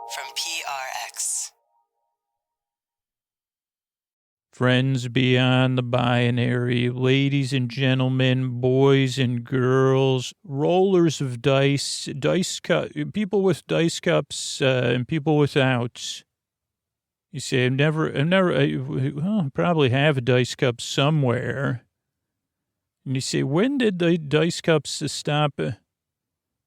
from PRX. Friends beyond the binary, ladies and gentlemen, boys and girls, rollers of dice, people with dice cups, and people without. You say, I probably have a dice cup somewhere. And you say, when did the dice cups stop?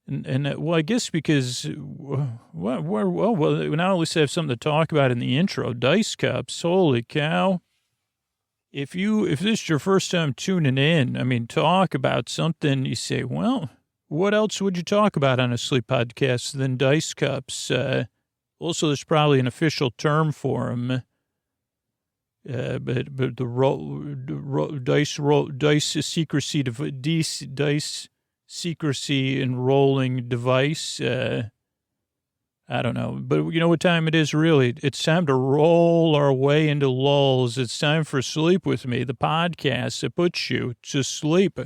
Well, I guess because, well, now at least I have something to talk about in the intro. Dice cups, holy cow. If this is your first time tuning in, talk about something, you say, well, what else would you talk about on a sleep podcast than dice cups? Also, there's probably an official term for them. But the dice secrecy and rolling device. I don't know, but you know what time it is really? It's time to roll our way into lulls. It's time for Sleep With Me, the podcast that puts you to sleep.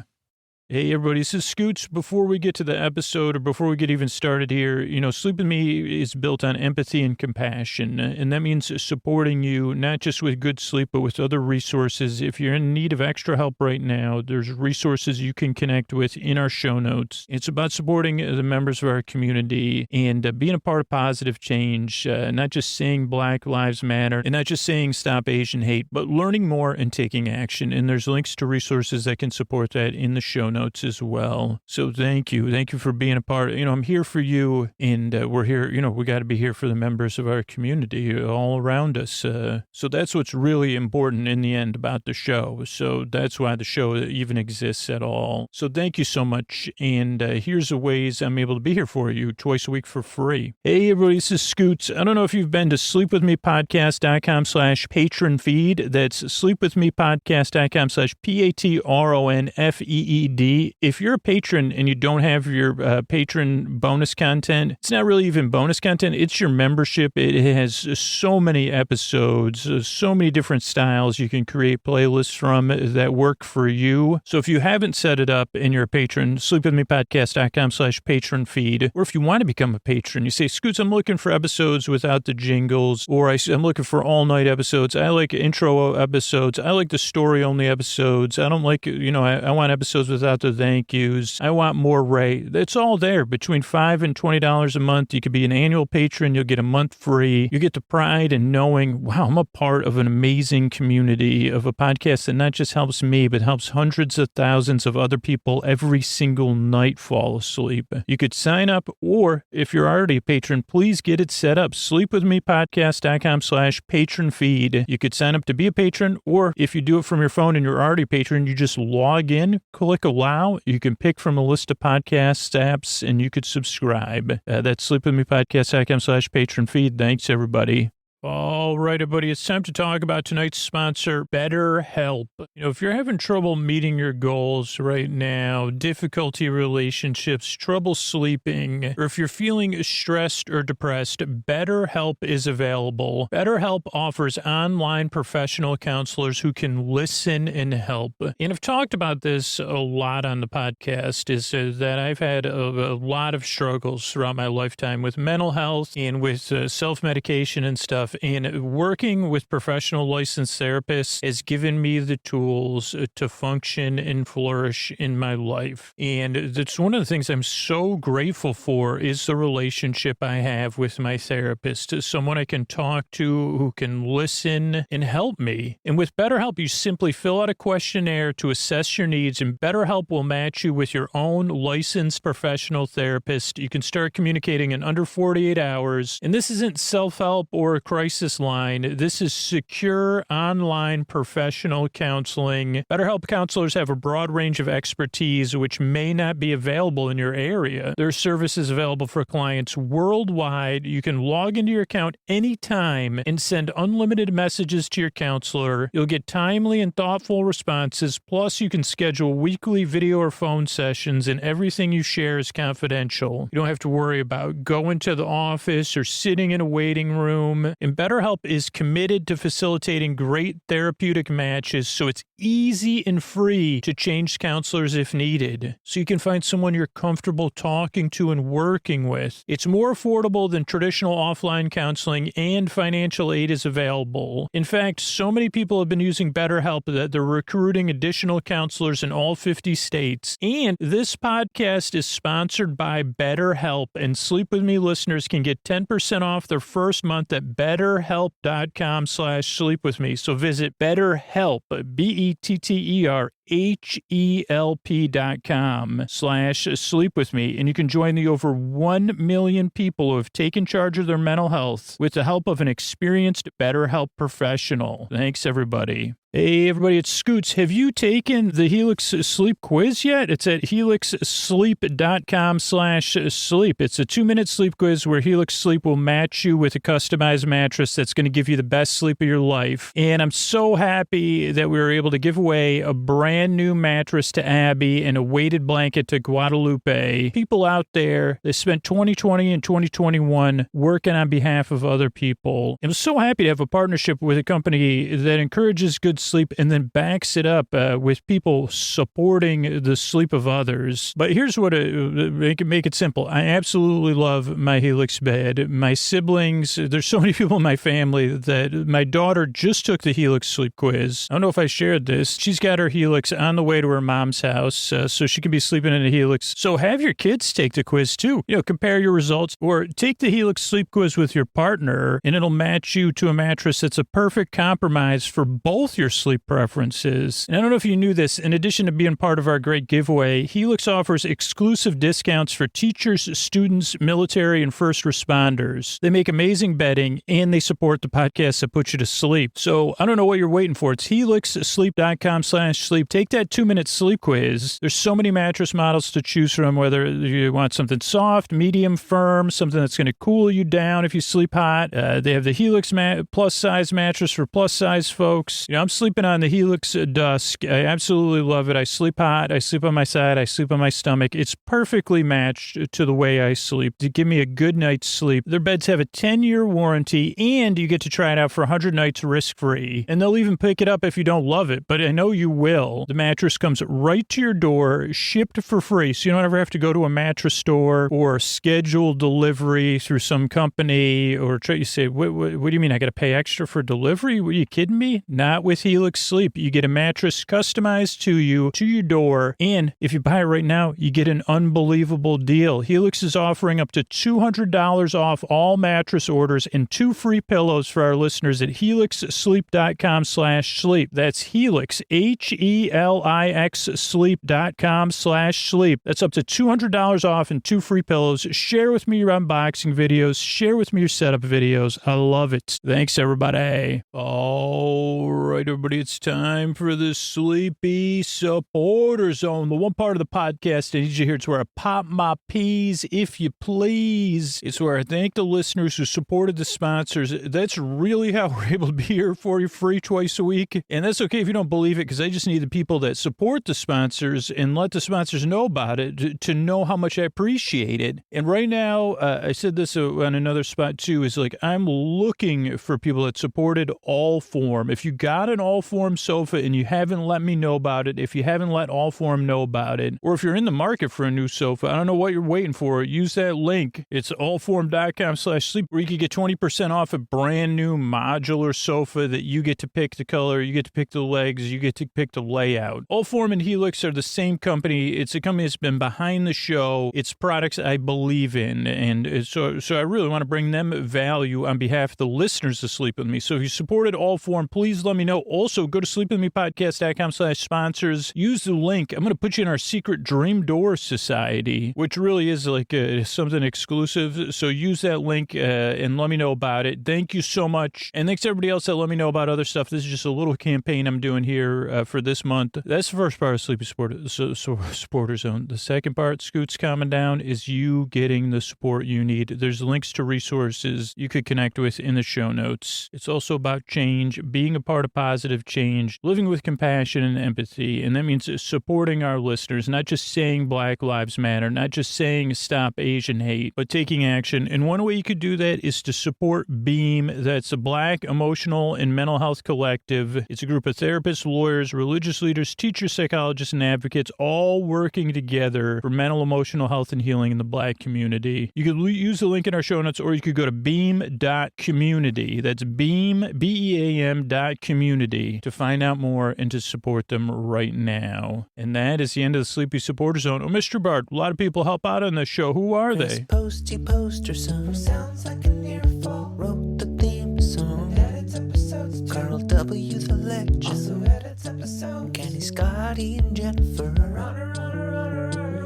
Hey, everybody, this is Scoots. Before we get to the episode or before we get even started here, Sleep With Me is built on empathy and compassion, and that means supporting you not just with good sleep, but with other resources. If you're in need of extra help right now, there's resources you can connect with in our show notes. It's about supporting the members of our community and being a part of positive change, not just saying Black Lives Matter and not just saying stop Asian hate, but learning more and taking action. And there's links to resources that can support that in the show notes as well. So thank you. Thank you for being a part. I'm here for you, and we're here, we got to be here for the members of our community all around us. So that's what's really important in the end about the show. So that's why the show even exists at all. So thank you so much. And here's the ways I'm able to be here for you twice a week for free. Hey, everybody, this is Scoots. I don't know if you've been to sleepwithmepodcast.com/patron feed. That's sleepwithmepodcast.com/patronfeed. If you're a patron and you don't have your patron bonus content, it's not really even bonus content. It's your membership. It has so many episodes, so many different styles you can create playlists from that work for you. So if you haven't set it up and you're a patron, sleepwithmepodcast.com/patron feed. Or if you want to become a patron, you say, Scoots, I'm looking for episodes without the jingles, or I'm looking for all night episodes. I like intro episodes. I like the story only episodes. I don't like, I want episodes without the thank yous. I want more Ray. It's all there between $5 and $20 a month. You could be an annual patron. You'll get a month free. You get the pride in knowing, wow, I'm a part of an amazing community of a podcast that not just helps me, but helps hundreds of thousands of other people every single night fall asleep. You could sign up, or if you're already a patron, please get it set up. Sleepwithmepodcast.com/patron feed. You could sign up to be a patron, or if you do it from your phone and you're already a patron, you just log in, click allow. You can pick from a list of podcast apps and you could subscribe. That's sleepwithmepodcast.com/patron feed. Thanks, everybody. All right, everybody, it's time to talk about tonight's sponsor, BetterHelp. If you're having trouble meeting your goals right now, difficulty relationships, trouble sleeping, or if you're feeling stressed or depressed, BetterHelp is available. BetterHelp offers online professional counselors who can listen and help. And I've talked about this a lot on the podcast, is that I've had a lot of struggles throughout my lifetime with mental health and with self-medication and stuff. And working with professional licensed therapists has given me the tools to function and flourish in my life. And that's one of the things I'm so grateful for is the relationship I have with my therapist, someone I can talk to who can listen and help me. And with BetterHelp, you simply fill out a questionnaire to assess your needs, and BetterHelp will match you with your own licensed professional therapist. You can start communicating in under 48 hours. And this isn't self-help or a crisis line. This is secure online professional counseling. BetterHelp counselors have a broad range of expertise which may not be available in your area. Their service is available for clients worldwide. You can log into your account anytime and send unlimited messages to your counselor. You'll get timely and thoughtful responses. Plus, you can schedule weekly video or phone sessions, and everything you share is confidential. You don't have to worry about going to the office or sitting in a waiting room. And And BetterHelp is committed to facilitating great therapeutic matches, so it's easy and free to change counselors if needed, so you can find someone you're comfortable talking to and working with. It's more affordable than traditional offline counseling, and financial aid is available. In fact, so many people have been using BetterHelp that they're recruiting additional counselors in all 50 states. And this podcast is sponsored by BetterHelp, and Sleep With Me listeners can get 10% off their first month at BetterHelp.com/sleepwithme. So visit BetterHelp, BetterHelp.com/sleepwithme, and you can join the over 1 million people who have taken charge of their mental health with the help of an experienced BetterHelp professional. Thanks, everybody. Hey, everybody, it's Scoots. Have you taken the Helix Sleep quiz yet? It's at helixsleep.com/sleep. It's a 2-minute sleep quiz where Helix Sleep will match you with a customized mattress that's going to give you the best sleep of your life. And I'm so happy that we were able to give away a brand new mattress to Abby and a weighted blanket to Guadalupe. People out there, they spent 2020 and 2021 working on behalf of other people. I'm so happy to have a partnership with a company that encourages good sleep and then backs it up with people supporting the sleep of others. But here's what make it simple. I absolutely love my Helix bed. My siblings, there's so many people in my family that my daughter just took the Helix sleep quiz. I don't know if I shared this. She's got her Helix on the way to her mom's house, so she can be sleeping in a Helix. So have your kids take the quiz too. Compare your results, or take the Helix sleep quiz with your partner, and it'll match you to a mattress that's a perfect compromise for both your sleep preferences. And I don't know if you knew this, in addition to being part of our great giveaway, Helix offers exclusive discounts for teachers, students, military, and first responders. They make amazing bedding, and they support the podcast that puts you to sleep. So I don't know what you're waiting for. It's helixsleep.com/sleep. Take that 2-minute sleep quiz. There's so many mattress models to choose from, whether you want something soft, medium, firm, something that's going to cool you down if you sleep hot. They have the Helix plus size mattress for plus size folks. I'm sleeping on the Helix Dusk. I absolutely love it. I sleep hot. I sleep on my side. I sleep on my stomach. It's perfectly matched to the way I sleep to give me a good night's sleep. Their beds have a 10-year warranty, and you get to try it out for 100 nights risk-free. And they'll even pick it up if you don't love it, but I know you will. The mattress comes right to your door, shipped for free, so you don't ever have to go to a mattress store or schedule delivery through some company, or you say, what do you mean? I got to pay extra for delivery? Are you kidding me? Not with Helix Sleep. You get a mattress customized to you, to your door, and if you buy it right now, you get an unbelievable deal. Helix is offering up to $200 off all mattress orders and 2 free pillows for our listeners at helixsleep.com/sleep. That's Helix, HELIX sleep.com/sleep. That's up to $200 off and 2 free pillows. Share with me your unboxing videos. Share with me your setup videos. I love it. Thanks, everybody. All right, everybody, it's time for the Sleepy Supporter Zone, the one part of the podcast I need you to hear. It's where I pop my peas, if you please. It's where I thank the listeners who supported the sponsors. That's really how we're able to be here for you free twice a week. And that's okay if you don't believe it, because I just need the people that support the sponsors and let the sponsors know about it to know how much I appreciate it. And right now, I said this on another spot too, is like, I'm looking for people that supported Allform. If you got an Allform sofa and you haven't let me know about it, if you haven't let Allform know about it, or if you're in the market for a new sofa, I don't know what you're waiting for. Use that link. It's allform.com/sleep, where you can get 20% off a brand new modular sofa that you get to pick the color, you get to pick the legs, you get to pick the layout. Allform and Helix are the same company. It's a company that's been behind the show. It's products I believe in, and so I really want to bring them value on behalf of the listeners to Sleep With Me. So if you supported Allform, please let me know. Also, go to sleepwithmepodcast.com/sponsors. Use the link. I'm going to put you in our secret Dream Door Society, which really is like something exclusive. So use that link and let me know about it. Thank you so much. And thanks to everybody else that let me know about other stuff. This is just a little campaign I'm doing here for this month. month. That's the first part of Sleepy Supporter Zone. The second part, Scoots calming down, is you getting the support you need. There's links to resources you could connect with in the show notes. It's also about change, being a part of positive change, living with compassion and empathy. And that means supporting our listeners, not just saying Black Lives Matter, not just saying stop Asian hate, but taking action. And one way you could do that is to support BEAM. That's a Black Emotional and Mental Health Collective. It's a group of therapists, lawyers, religious leaders, teachers, psychologists, and advocates, all working together for mental, emotional health and healing in the Black community. You could use the link in our show notes, or you could go to beam.community. That's beam, BEAM.community to find out more and to support them right now. And that is the end of the Sleepy Supporter Zone. Oh, Mr. Bart, a lot of people help out on this show. Who are they? Posty poster son sounds like an earful. Wrote the theme song. Edits episodes. Carl W. the legend. Also edits episodes. Kenny, Scotty, and Jennifer. Runner.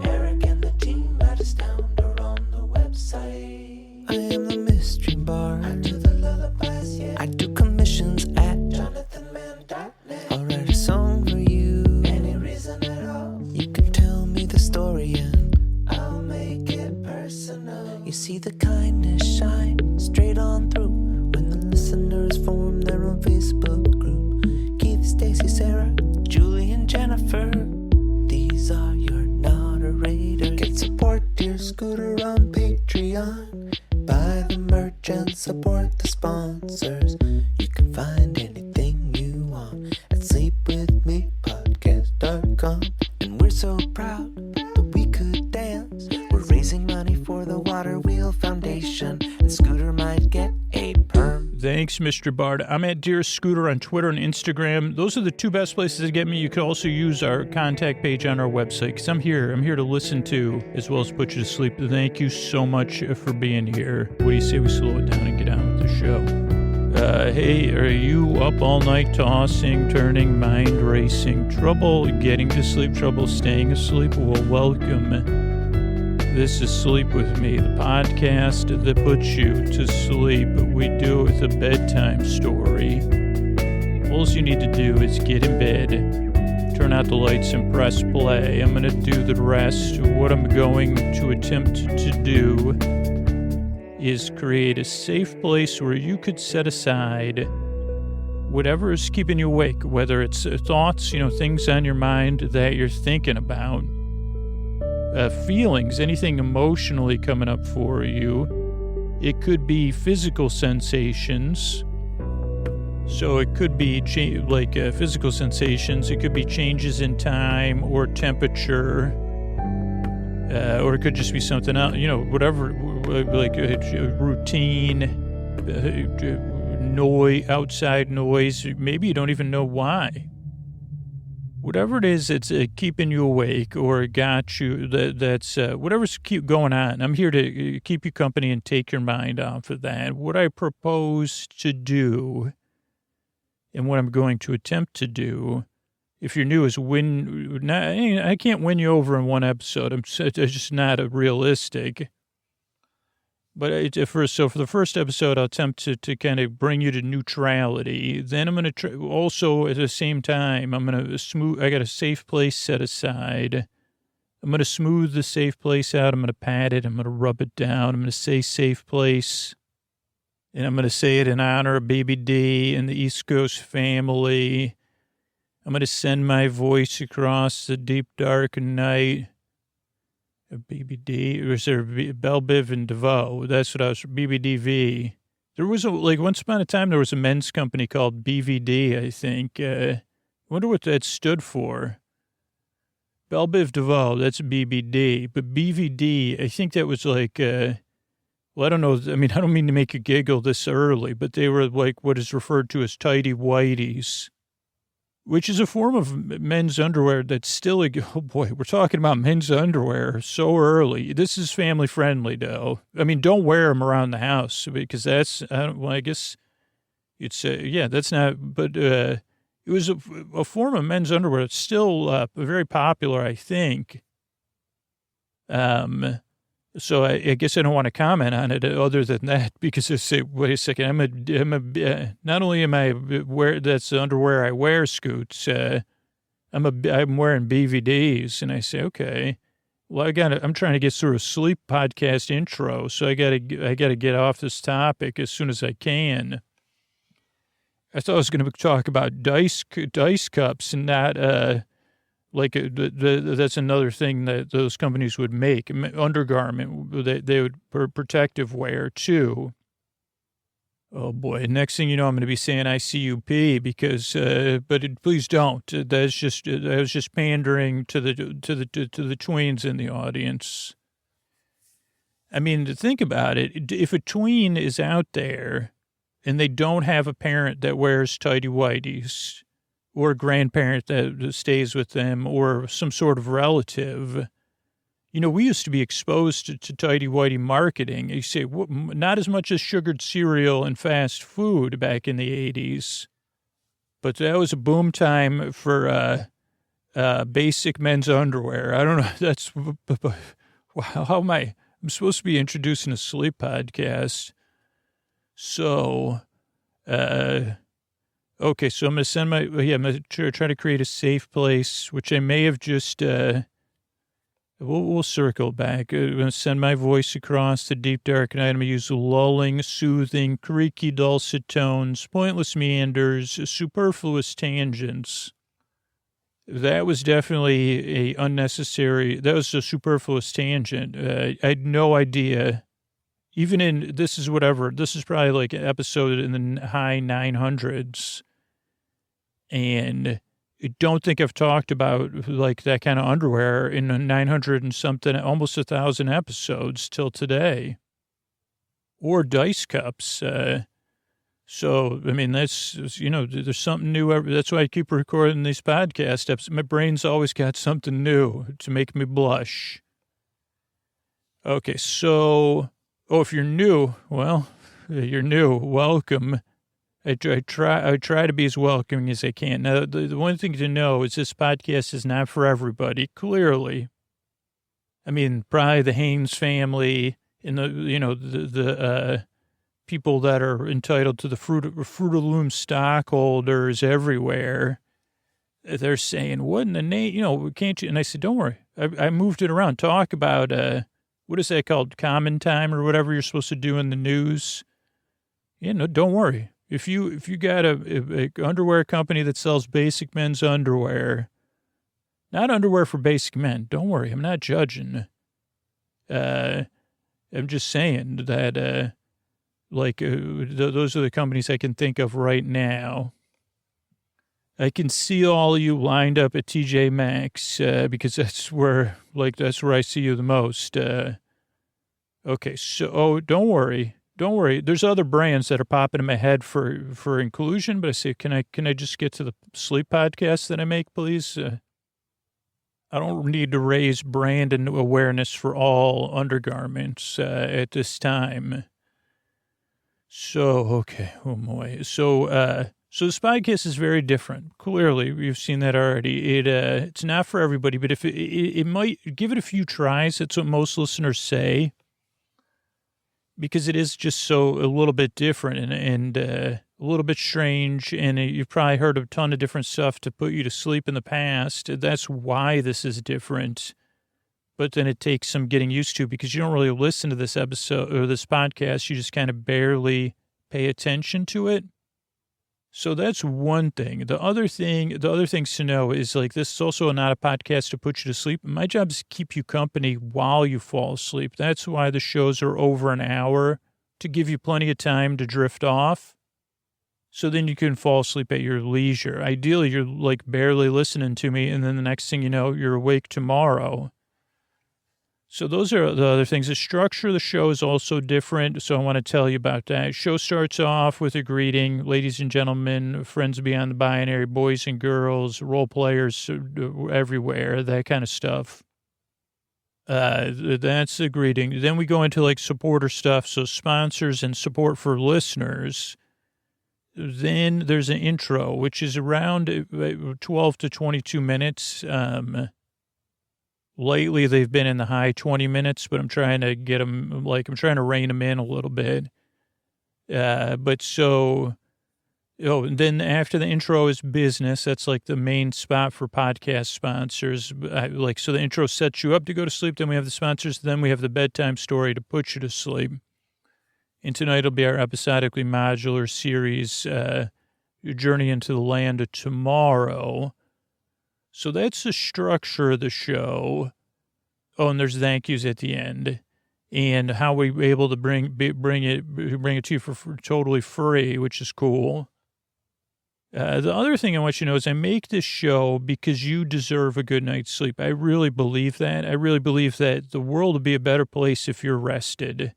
Eric and the team at Astound are on the website. I am the mystery bard. I do the lullabies, yeah. I do commissions at jonathanmann.net. I'll write a song for you. Any reason at all. You can tell me the story and I'll make it personal. You see the kindness shine straight on through when the listeners form their own Facebook group. Keith, Stacy, Sarah, Julie, and Jennifer. These are your moderators. Get support dear Scooter on Patreon. Buy the merch and support the sponsors. You can find anything you want at sleepwithmepodcast.com. And we're so proud that we could dance. We're raising money for the Water Wheel Foundation, and Scooter might get a perm. Thanks, Mr. Bard. I'm at Dear Scooter on Twitter and Instagram. Those are the two best places to get me. You could also use our contact page on our website, because I'm here to listen to, as well as put you to sleep. Thank you so much for being here. What do you say we slow it down and get on with the show? Hey, are you up all night tossing, turning, mind racing, trouble getting to sleep, trouble staying asleep? Well, welcome. This is Sleep With Me, the podcast that puts you to sleep. We do it with a bedtime story. All you need to do is get in bed, turn out the lights, and press play. I'm going to do the rest. What I'm going to attempt to do is create a safe place where you could set aside whatever is keeping you awake, whether it's thoughts, things on your mind that you're thinking about, feelings, anything emotionally coming up for you. It could be physical sensations. So it could be physical sensations. It could be changes in time or temperature. Or it could just be something else, whatever, like routine, noise, outside noise. Maybe you don't even know why. Whatever it is, it's keeping you awake or got you, that's whatever's keep going on. I'm here to keep you company and take your mind off of that. What I propose to do and what I'm going to attempt to do, if you're new, is I can't win you over in one episode. I'm just not realistic. But for the first episode, I'll attempt to kind of bring you to neutrality. Then I'm going to also, at the same time, I'm going to I got a safe place set aside. I'm going to smooth the safe place out. I'm going to pat it. I'm going to rub it down. I'm going to say safe place. And I'm going to say it in honor of Baby D and the East Coast family. I'm going to send my voice across the deep, dark night. Baby D, or is there Belle Biv and DeVoe? That's what I was, BBDV. There was once upon a time, there was a men's company called BVD, I think. I wonder what that stood for. Belle Biv DeVoe, that's BBD. But BVD, I think that was I don't know. I mean, I don't mean to make you giggle this early, but they were like what is referred to as tighty whities, which is a form of men's underwear that's still, oh boy, we're talking about men's underwear so early. This is family friendly, though. I mean, don't wear them around the house because that's, I guess it's, that's not, but it was a form of men's underwear that's still very popular, I think. So I guess I don't want to comment on it other than that because I say, wait a second, not only am I that's the underwear I wear, Scoots, I'm wearing BVDs, and I say, okay, well, I'm trying to get through a sleep podcast intro, so I gotta get off this topic as soon as I can. I thought I was going to talk about dice cups and not, that's another thing that those companies would make. Undergarment, they would protective wear too. Oh boy! Next thing you know, I'm going to be saying ICUP because, please don't. I was just pandering to the tweens in the audience. I mean, to think about it, if a tween is out there and they don't have a parent that wears tighty whities, or a grandparent that stays with them, or some sort of relative. You know, we used to be exposed to tighty-whitey marketing. You say, not as much as sugared cereal and fast food back in the 80s, but that was a boom time for basic men's underwear. I don't know. That's, wow, how am I'm supposed to be introducing a sleep podcast. So, okay, so I'm going to send I'm going to try to create a safe place, which I may have just, we'll circle back. I'm going to send my voice across the deep, dark night. I'm going to use lulling, soothing, creaky, dulcet tones, pointless meanders, superfluous tangents. That was definitely that was a superfluous tangent. I had no idea. Even this is probably like an episode in the high 900s. And I don't think I've talked about like that kind of underwear in 900 and something, almost 1,000 episodes till today. Or dice cups. So, I mean, that's, there's something new. That's why I keep recording these podcast episodes. My brain's always got something new to make me blush. Okay, so, if you're new, well, you're new. Welcome. I try to be as welcoming as I can. Now, the one thing to know is this podcast is not for everybody, clearly. I mean, probably the Haynes family and the people that are entitled to the Fruit of the Loom stockholders everywhere, they're saying, what in the name, can't you? And I said, don't worry. I moved it around. Talk about, what is that called? Common time or whatever you're supposed to do in the news. Don't worry. If you got a underwear company that sells basic men's underwear, not underwear for basic men, don't worry, I'm not judging. I'm just saying that, those are the companies I can think of right now. I can see all of you lined up at TJ Maxx, because that's where I see you the most. Okay, so, don't worry. Don't worry. There's other brands that are popping in my head for inclusion, but I say, can I just get to the sleep podcast that I make, please? I don't need to raise brand and awareness for all undergarments at this time. So, okay. Oh boy. So this podcast is very different. Clearly, we've seen that already. It's not for everybody, but if it might give it a few tries. That's what most listeners say. Because it is just a little bit different and a little bit strange, and you've probably heard a ton of different stuff to put you to sleep in the past. That's why this is different. But then it takes some getting used to because you don't really listen to this episode or this podcast. You just kind of barely pay attention to it. So that's one thing. The other things to know is this is also not a podcast to put you to sleep. My job is to keep you company while you fall asleep. That's why the shows are over an hour, to give you plenty of time to drift off. So then you can fall asleep at your leisure. Ideally, you're barely listening to me. And then the next thing you know, you're awake tomorrow. So those are the other things. The structure of the show is also different, so I want to tell you about that. Show starts off with a greeting, ladies and gentlemen, friends beyond the binary, boys and girls, role players everywhere, that kind of stuff. That's the greeting. Then we go into supporter stuff, so sponsors and support for listeners. Then there's an intro, which is around 12 to 22 minutes. Lately, they've been in the high 20 minutes, but I'm trying to get them, I'm trying to rein them in a little bit. But so Oh, and then after the intro is business. That's like the main spot for podcast sponsors. So the intro sets you up to go to sleep. Then we have the sponsors. Then we have the bedtime story to put you to sleep. And tonight will be our episodically modular series, Your Journey into the Land of Tomorrow. So that's the structure of the show. Oh, and there's thank yous at the end. And how we were able to bring it to you for totally free, which is cool. The other thing I want you to know is I make this show because you deserve a good night's sleep. I really believe that. I really believe that the world would be a better place if you're rested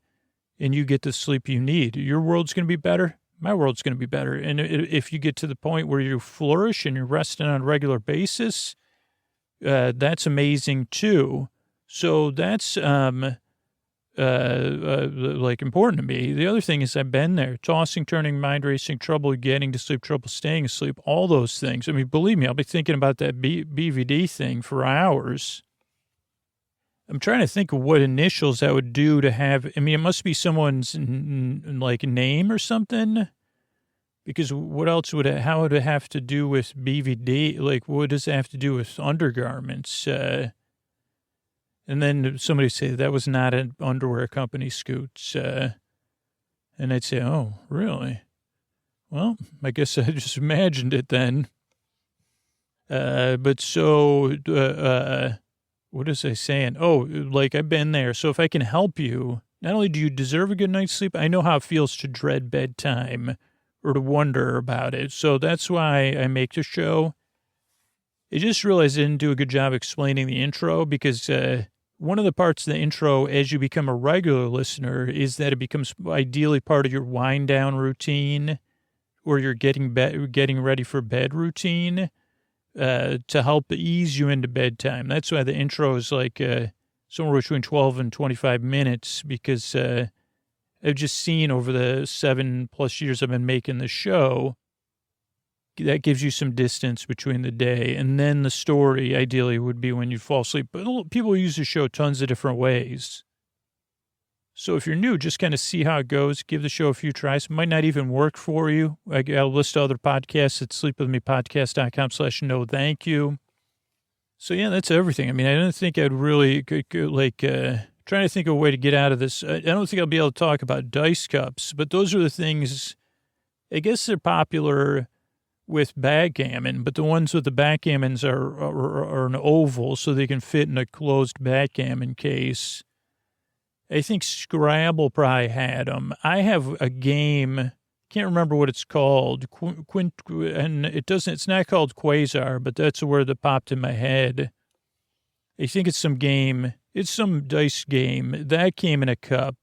and you get the sleep you need. Your world's going to be better. My world's going to be better. And if you get to the point where you flourish and you're resting on a regular basis, that's amazing too. So that's important to me. The other thing is I've been there, tossing, turning, mind racing, trouble getting to sleep, trouble staying asleep, all those things. I mean, believe me, I'll be thinking about that BVD thing for hours. I'm trying to think of what initials I would do to have, I mean, it must be someone's name or something, because what else how would it have to do with BVD? Like, what does it have to do with undergarments? And then somebody say, that was not an underwear company, Scoots. And I'd say, oh, really? Well, I guess I just imagined it then. What is I saying? Oh, like I've been there. So if I can help you, not only do you deserve a good night's sleep, I know how it feels to dread bedtime or to wonder about it. So that's why I make the show. I just realized I didn't do a good job explaining the intro because one of the parts of the intro, as you become a regular listener, is that it becomes ideally part of your wind down routine or your getting ready for bed routine to help ease you into bedtime. That's why the intro is like somewhere between 12 and 25 minutes because I've just seen over the 7+ years I've been making the show, that gives you some distance between the day. And then the story, ideally, would be when you fall asleep. But people use the show tons of different ways. So if you're new, just kind of see how it goes. Give the show a few tries. It might not even work for you. I got a list of other podcasts at sleepwithmepodcast.com/no thank you. So, yeah, that's everything. I mean, I don't think I'd really, trying to think of a way to get out of this. I don't think I'll be able to talk about dice cups. But those are the things, I guess they're popular with backgammon, but the ones with the backgammons are an oval, so they can fit in a closed backgammon case. I think Scrabble probably had them. I have a game, can't remember what it's called, and it's not called Quasar, but that's a word that popped in my head. I think it's some dice game. That came in a cup.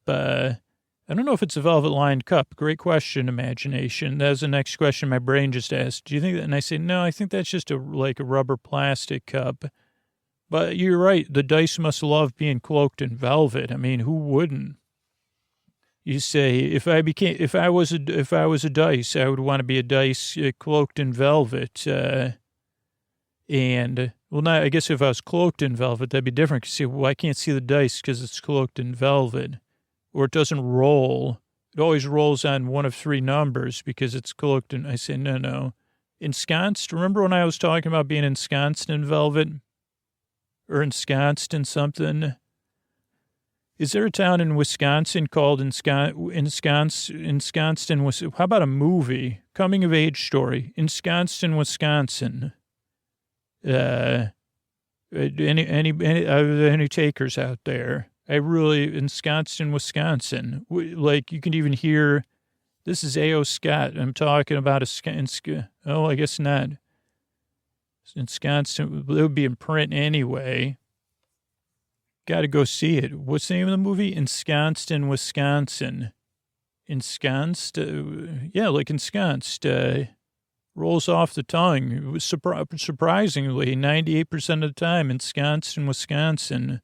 I don't know if it's a velvet lined cup. Great question, imagination. That was the next question my brain just asked. Do you think that? And I say, no, I think that's just a rubber plastic cup. But you're right. The dice must love being cloaked in velvet. I mean, who wouldn't? You say, if I was a dice, I would want to be a dice cloaked in velvet. I guess if I was cloaked in velvet, that'd be different. See, I can't see the dice because it's cloaked in velvet. Or it doesn't roll. It always rolls on one of 3 numbers because it's cloaked in. I say, no. Ensconced. Remember when I was talking about being ensconced in velvet? Or ensconced in something? Is there a town in Wisconsin called ensconced in Wisconsin? How about a movie? Coming of age story. Ensconced in Wisconsin. Any takers out there? Ensconced in Wisconsin. You can even hear, this is A.O. Scott. I'm talking about I guess not. Ensconced, it would be in print anyway. Got to go see it. What's the name of the movie? Ensconced in Wisconsin. Ensconced? Ensconced. Rolls off the tongue. It was surprisingly, 98% of the time, ensconced in Wisconsin.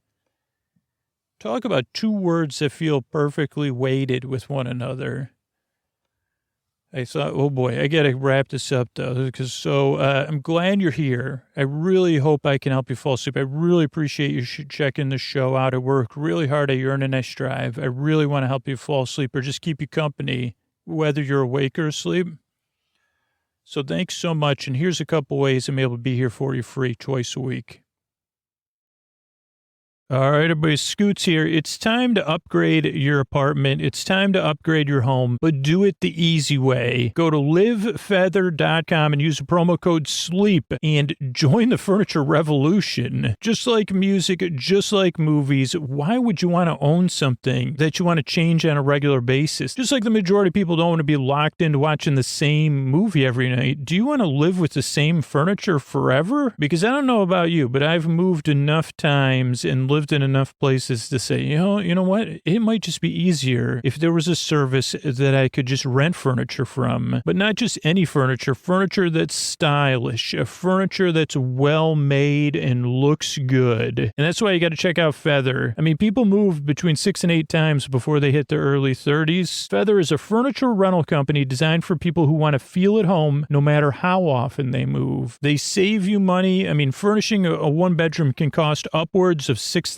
Talk about 2 words that feel perfectly weighted with one another. I thought, oh boy, I got to wrap this up though, I'm glad you're here. I really hope I can help you fall asleep. I really appreciate you checking the show out. I work really hard. I earn a nice drive. I really want to help you fall asleep or just keep you company, whether you're awake or asleep. So thanks so much. And here's a couple ways I'm able to be here for you free twice a week. All right, everybody, Scoots here. It's time to upgrade your apartment. It's time to upgrade your home, but do it the easy way. Go to livefeather.com and use the promo code SLEEP and join the furniture revolution. Just like music, just like movies, why would you want to own something that you want to change on a regular basis? Just like the majority of people don't want to be locked into watching the same movie every night. Do you want to live with the same furniture forever? Because I don't know about you, but I've moved enough times and lived in enough places to say, you know what? It might just be easier if there was a service that I could just rent furniture from, but not just any furniture that's stylish, a furniture that's well made and looks good. And that's why you got to check out Feather. I mean, people move between 6 and 8 times before they hit their early 30s. Feather is a furniture rental company designed for people who want to feel at home no matter how often they move. They save you money. I mean, furnishing a one bedroom can cost upwards of $6,000.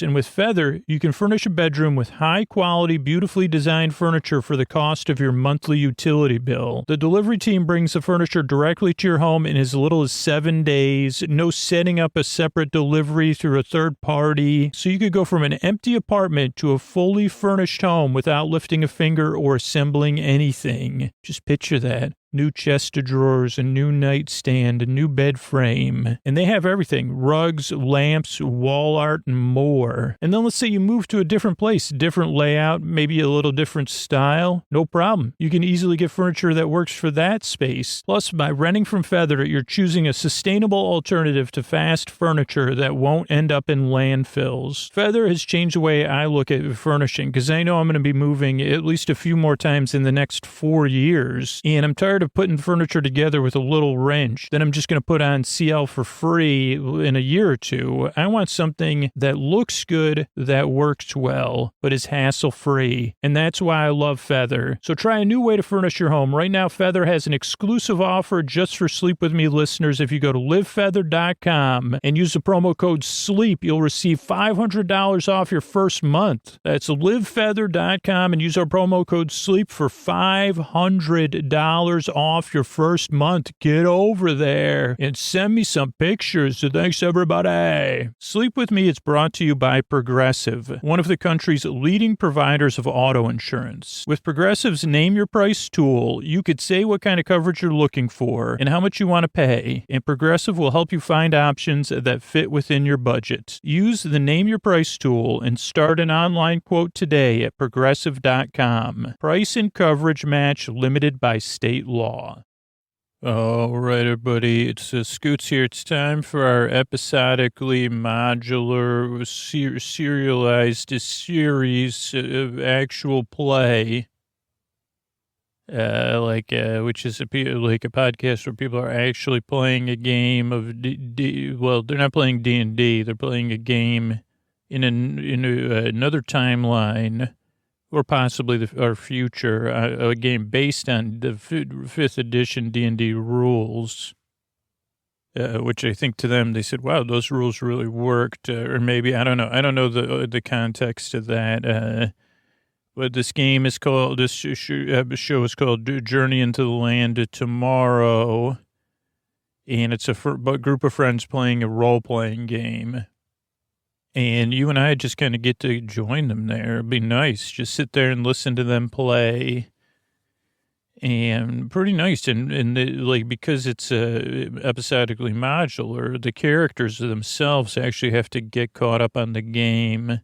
And with Feather, you can furnish a bedroom with high quality, beautifully designed furniture for the cost of your monthly utility bill. The delivery team brings the furniture directly to your home in as little as 7 days. No setting up a separate delivery through a third party. So you could go from an empty apartment to a fully furnished home without lifting a finger or assembling anything. Just picture that. New chest of drawers, a new nightstand, a new bed frame. And they have everything. Rugs, lamps, wall art, and more. And then let's say you move to a different place, different layout, maybe a little different style. No problem. You can easily get furniture that works for that space. Plus, by renting from Feather, you're choosing a sustainable alternative to fast furniture that won't end up in landfills. Feather has changed the way I look at furnishing because I know I'm going to be moving at least a few more times in the next 4 years. And I'm tired of putting furniture together with a little wrench that I'm just going to put on CL for free in a year or two. I want something that looks good, that works well, but is hassle-free. And that's why I love Feather. So try a new way to furnish your home. Right now, Feather has an exclusive offer just for Sleep With Me listeners. If you go to livefeather.com and use the promo code SLEEP, you'll receive $500 off your first month. That's livefeather.com and use our promo code SLEEP for $500 off your first month. Get over there and send me some pictures. So thanks, everybody. Sleep With Me is brought to you by Progressive, one of the country's leading providers of auto insurance. With Progressive's Name Your Price tool, you could say what kind of coverage you're looking for and how much you want to pay, and Progressive will help you find options that fit within your budget. Use the Name Your Price tool and start an online quote today at Progressive.com. Price and coverage match limited by state law. All right, everybody, it's Scoots here. It's time for our episodically modular, serialized series of actual play, which is like a podcast where people are actually playing a game of well, they're not playing D&D. They're playing a game in another timeline. Or possibly our future, a game based on the 5th edition D&D rules, which I think to them, they said, wow, those rules really worked. Or maybe, I don't know. I don't know the context of that. But this game is called, this show is called Journey into the Land of Tomorrow. And it's a group of friends playing a role-playing game. And you and I just kind of get to join them there. It'd be nice. Just sit there and listen to them play. And pretty nice. And because it's episodically modular, the characters themselves actually have to get caught up on the game,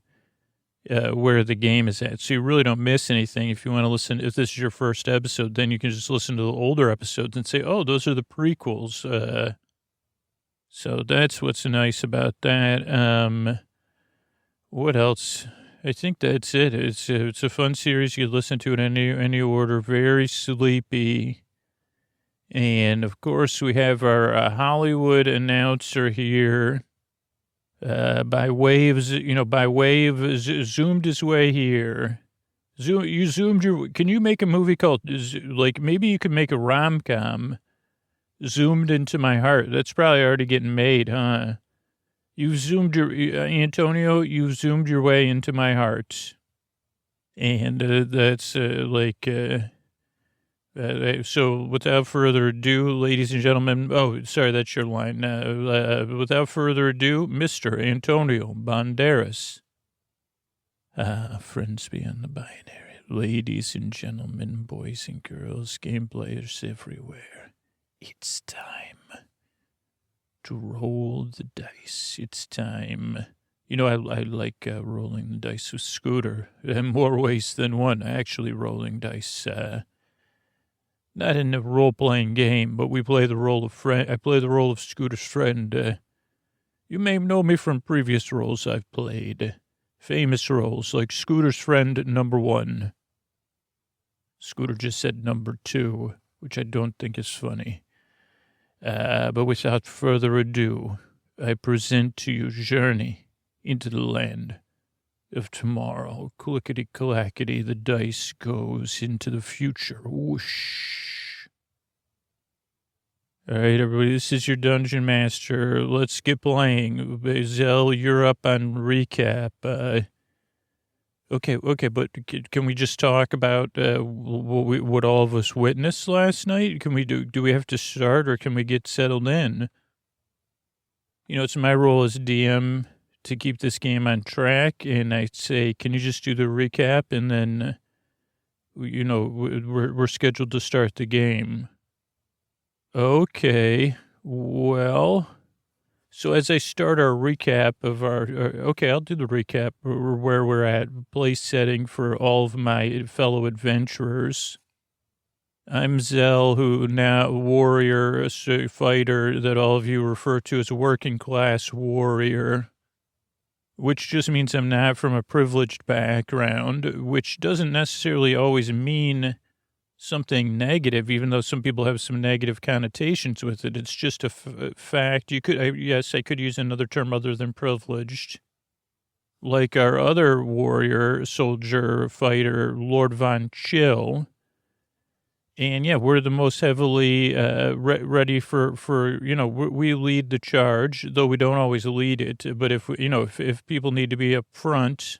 where the game is at. So you really don't miss anything. If you want to listen, if this is your first episode, then you can just listen to the older episodes and say, oh, those are the prequels. So that's what's nice about that. What else? I think that's it. It's a fun series. You can listen to it in any order. Very sleepy. And, of course, we have our Hollywood announcer here. By way of zoomed his way here. Can you make a movie called, maybe you could make a rom-com, Zoomed Into My Heart. That's probably already getting made, huh? You've zoomed Antonio, you've zoomed your way into my heart. And that's So without further ado, ladies and gentlemen, oh, sorry, that's your line. Without further ado, Mr. Antonio Banderas. Friends beyond the binary, ladies and gentlemen, boys and girls, game players everywhere. It's time to roll the dice. It's time. You know, I like rolling the dice with Scooter in more ways than one. Actually, rolling dice. Not in a role-playing game, but we play the role of friend. I play the role of Scooter's friend. You may know me from previous roles I've played. Famous roles like Scooter's friend number 1. Scooter just said number 2, which I don't think is funny. But without further ado, I present to you Journey into the Land of Tomorrow. Clickety-clackety, the dice goes into the future. Whoosh. All right, everybody, this is your Dungeon Master. Let's get playing. Zell, you're up on recap. Okay, but can we just talk about what all of us witnessed last night? Can we do we have to start, or can we get settled in? You know, it's my role as DM to keep this game on track, and I say, can you just do the recap, and then, you know, we're scheduled to start the game. Okay, well, so as I start our recap of okay, I'll do the recap where we're at, place setting for all of my fellow adventurers. I'm Zell, who now warrior, a fighter that all of you refer to as a working class warrior, which just means I'm not from a privileged background, which doesn't necessarily always mean something negative, even though some people have some negative connotations with it. It's just a fact. You could, yes, I could use another term other than privileged. Like our other warrior, soldier, fighter, Lord Von Chill. And yeah, we're the most heavily ready for, you know, we lead the charge, though we don't always lead it. But if, you know, if people need to be up front,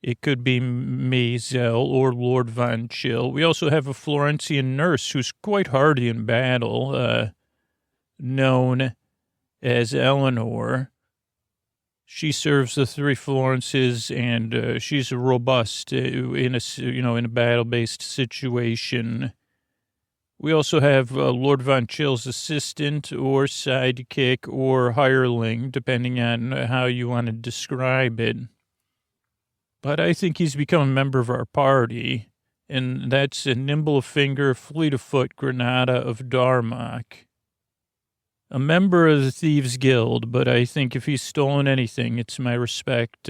it could be me, Zell, or Lord Von Chill. We also have a Florentian nurse who's quite hardy in battle, known as Eleanor. She serves the 3 Florences, and she's robust in a battle-based situation. We also have Lord Von Chill's assistant or sidekick or hireling, depending on how you want to describe it. But I think he's become a member of our party, and that's a nimble of finger, fleet of foot Granada of Darmok. A member of the Thieves Guild, but I think if he's stolen anything, it's my respect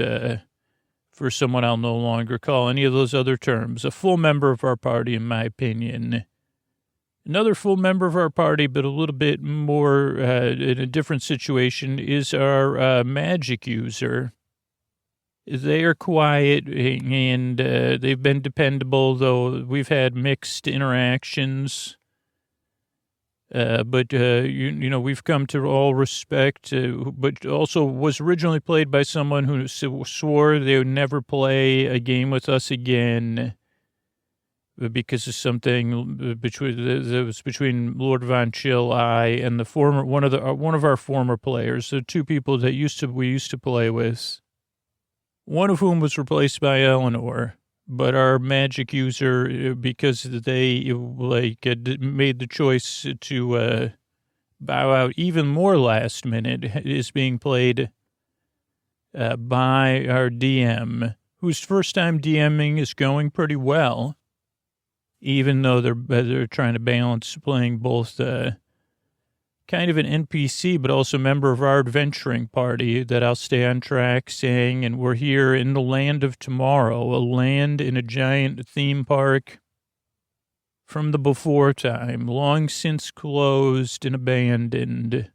for someone I'll no longer call any of those other terms. A full member of our party, in my opinion. Another full member of our party, but a little bit more in a different situation, is our magic user. They are quiet, and they've been dependable, though we've had mixed interactions. But you know, we've come to all respect, but also was originally played by someone who swore they would never play a game with us again because of something between Lord Von Chill, I, and the former one of our former players, the 2 people that we used to play with. One of whom was replaced by Eleanor, but our magic user, because they made the choice to bow out even more last minute, is being played by our DM, whose first time DMing is going pretty well, even though they're trying to balance playing both kind of an NPC, but also a member of our adventuring party that I'll stay on track saying, and we're here in the land of tomorrow, a land in a giant theme park from the before time, long since closed and abandoned.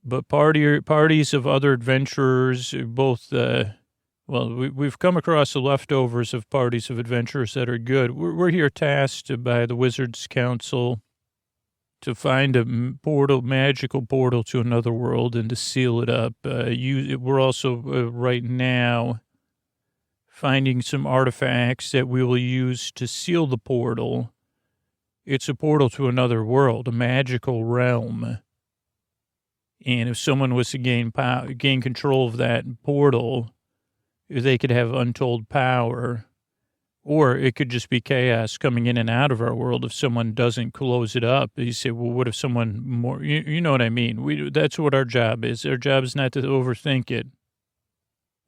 But parties of other adventurers, both, we've come across the leftovers of parties of adventurers that are good. We're here tasked by the Wizards Council to find a magical portal to another world and to seal it up. We're also right now finding some artifacts that we will use to seal the portal It's a portal to another world, a magical realm. And if someone was to gain control of that portal, they could have untold power. Or it could just be chaos coming in and out of our world if someone doesn't close it up. You say, well, what if someone more, you know what I mean? That's what our job is. Our job is not to overthink it.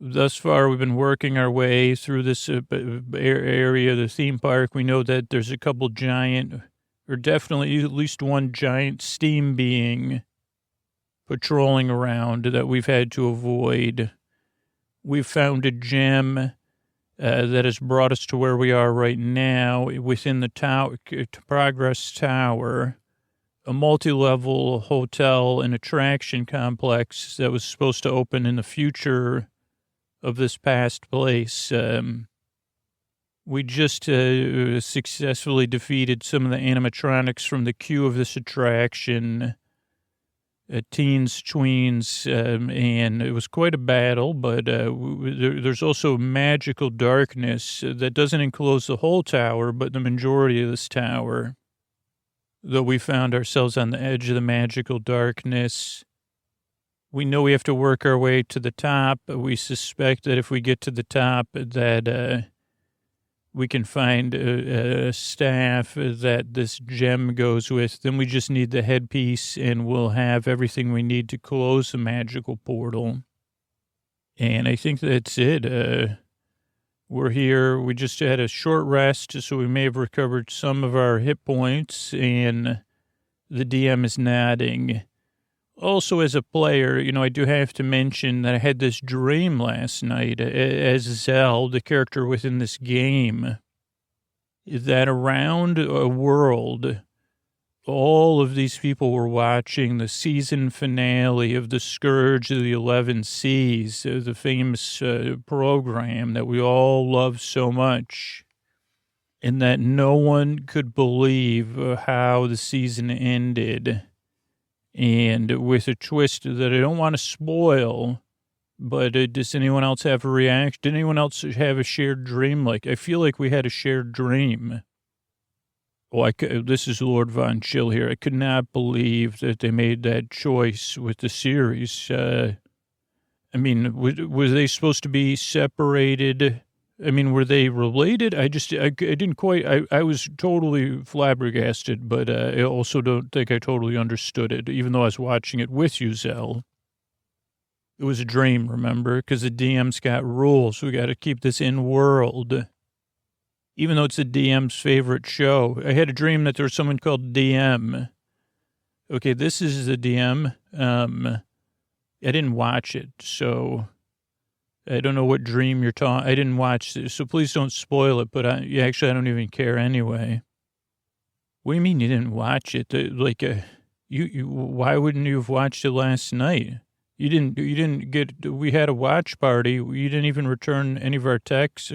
Thus far, we've been working our way through this area, the theme park. We know that there's a couple giant, or definitely at least one giant steam being patrolling around that we've had to avoid. We've found a gem that has brought us to where we are right now within the Progress Tower, a multi-level hotel and attraction complex that was supposed to open in the future of this past place. We just successfully defeated some of the animatronics from the queue of this attraction, teens, tweens, and it was quite a battle, but there's also magical darkness that doesn't enclose the whole tower, but the majority of this tower. Though we found ourselves on the edge of the magical darkness, we know we have to work our way to the top. We suspect that if we get to the top, that we can find a staff that this gem goes with. Then we just need the headpiece, and we'll have everything we need to close the magical portal. And I think that's it. We're here. We just had a short rest, so we may have recovered some of our hit points, and the DM is nodding. Also, as a player, I do have to mention that I had this dream last night as Zell, the character within this game, that around a world, all of these people were watching the season finale of The Scourge of the 11 Seas, the famous program that we all love so much, and that no one could believe how the season ended. And with a twist that I don't want to spoil, but does anyone else have a reaction? Did anyone else have a shared dream? I feel like we had a shared dream. This is Lord Von Chill here. I could not believe that they made that choice with the series. Were they supposed to be separated? Were they related? I didn't quite, I was totally flabbergasted, but I also don't think I totally understood it, even though I was watching it with you, Zell. It was a dream, remember? Because the DM's got rules. We got to keep this in world. Even though it's the DM's favorite show. I had a dream that there was someone called DM. Okay, this is the DM. I didn't watch it, so I don't know what dream you're talking. I didn't watch this, so please don't spoil it. But actually, I don't even care anyway. What do you mean you didn't watch it? Why wouldn't you have watched it last night? You didn't get. We had a watch party. You didn't even return any of our texts.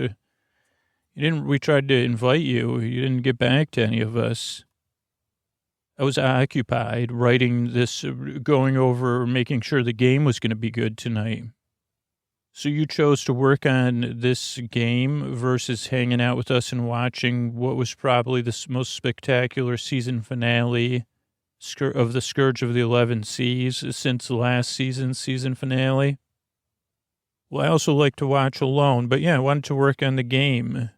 We tried to invite you. You didn't get back to any of us. I was occupied writing this, going over, making sure the game was going to be good tonight. So you chose to work on this game versus hanging out with us and watching what was probably the most spectacular season finale of The Scourge of the 11 Seas since the last season finale. Well, I also like to watch alone, but yeah, I wanted to work on the game.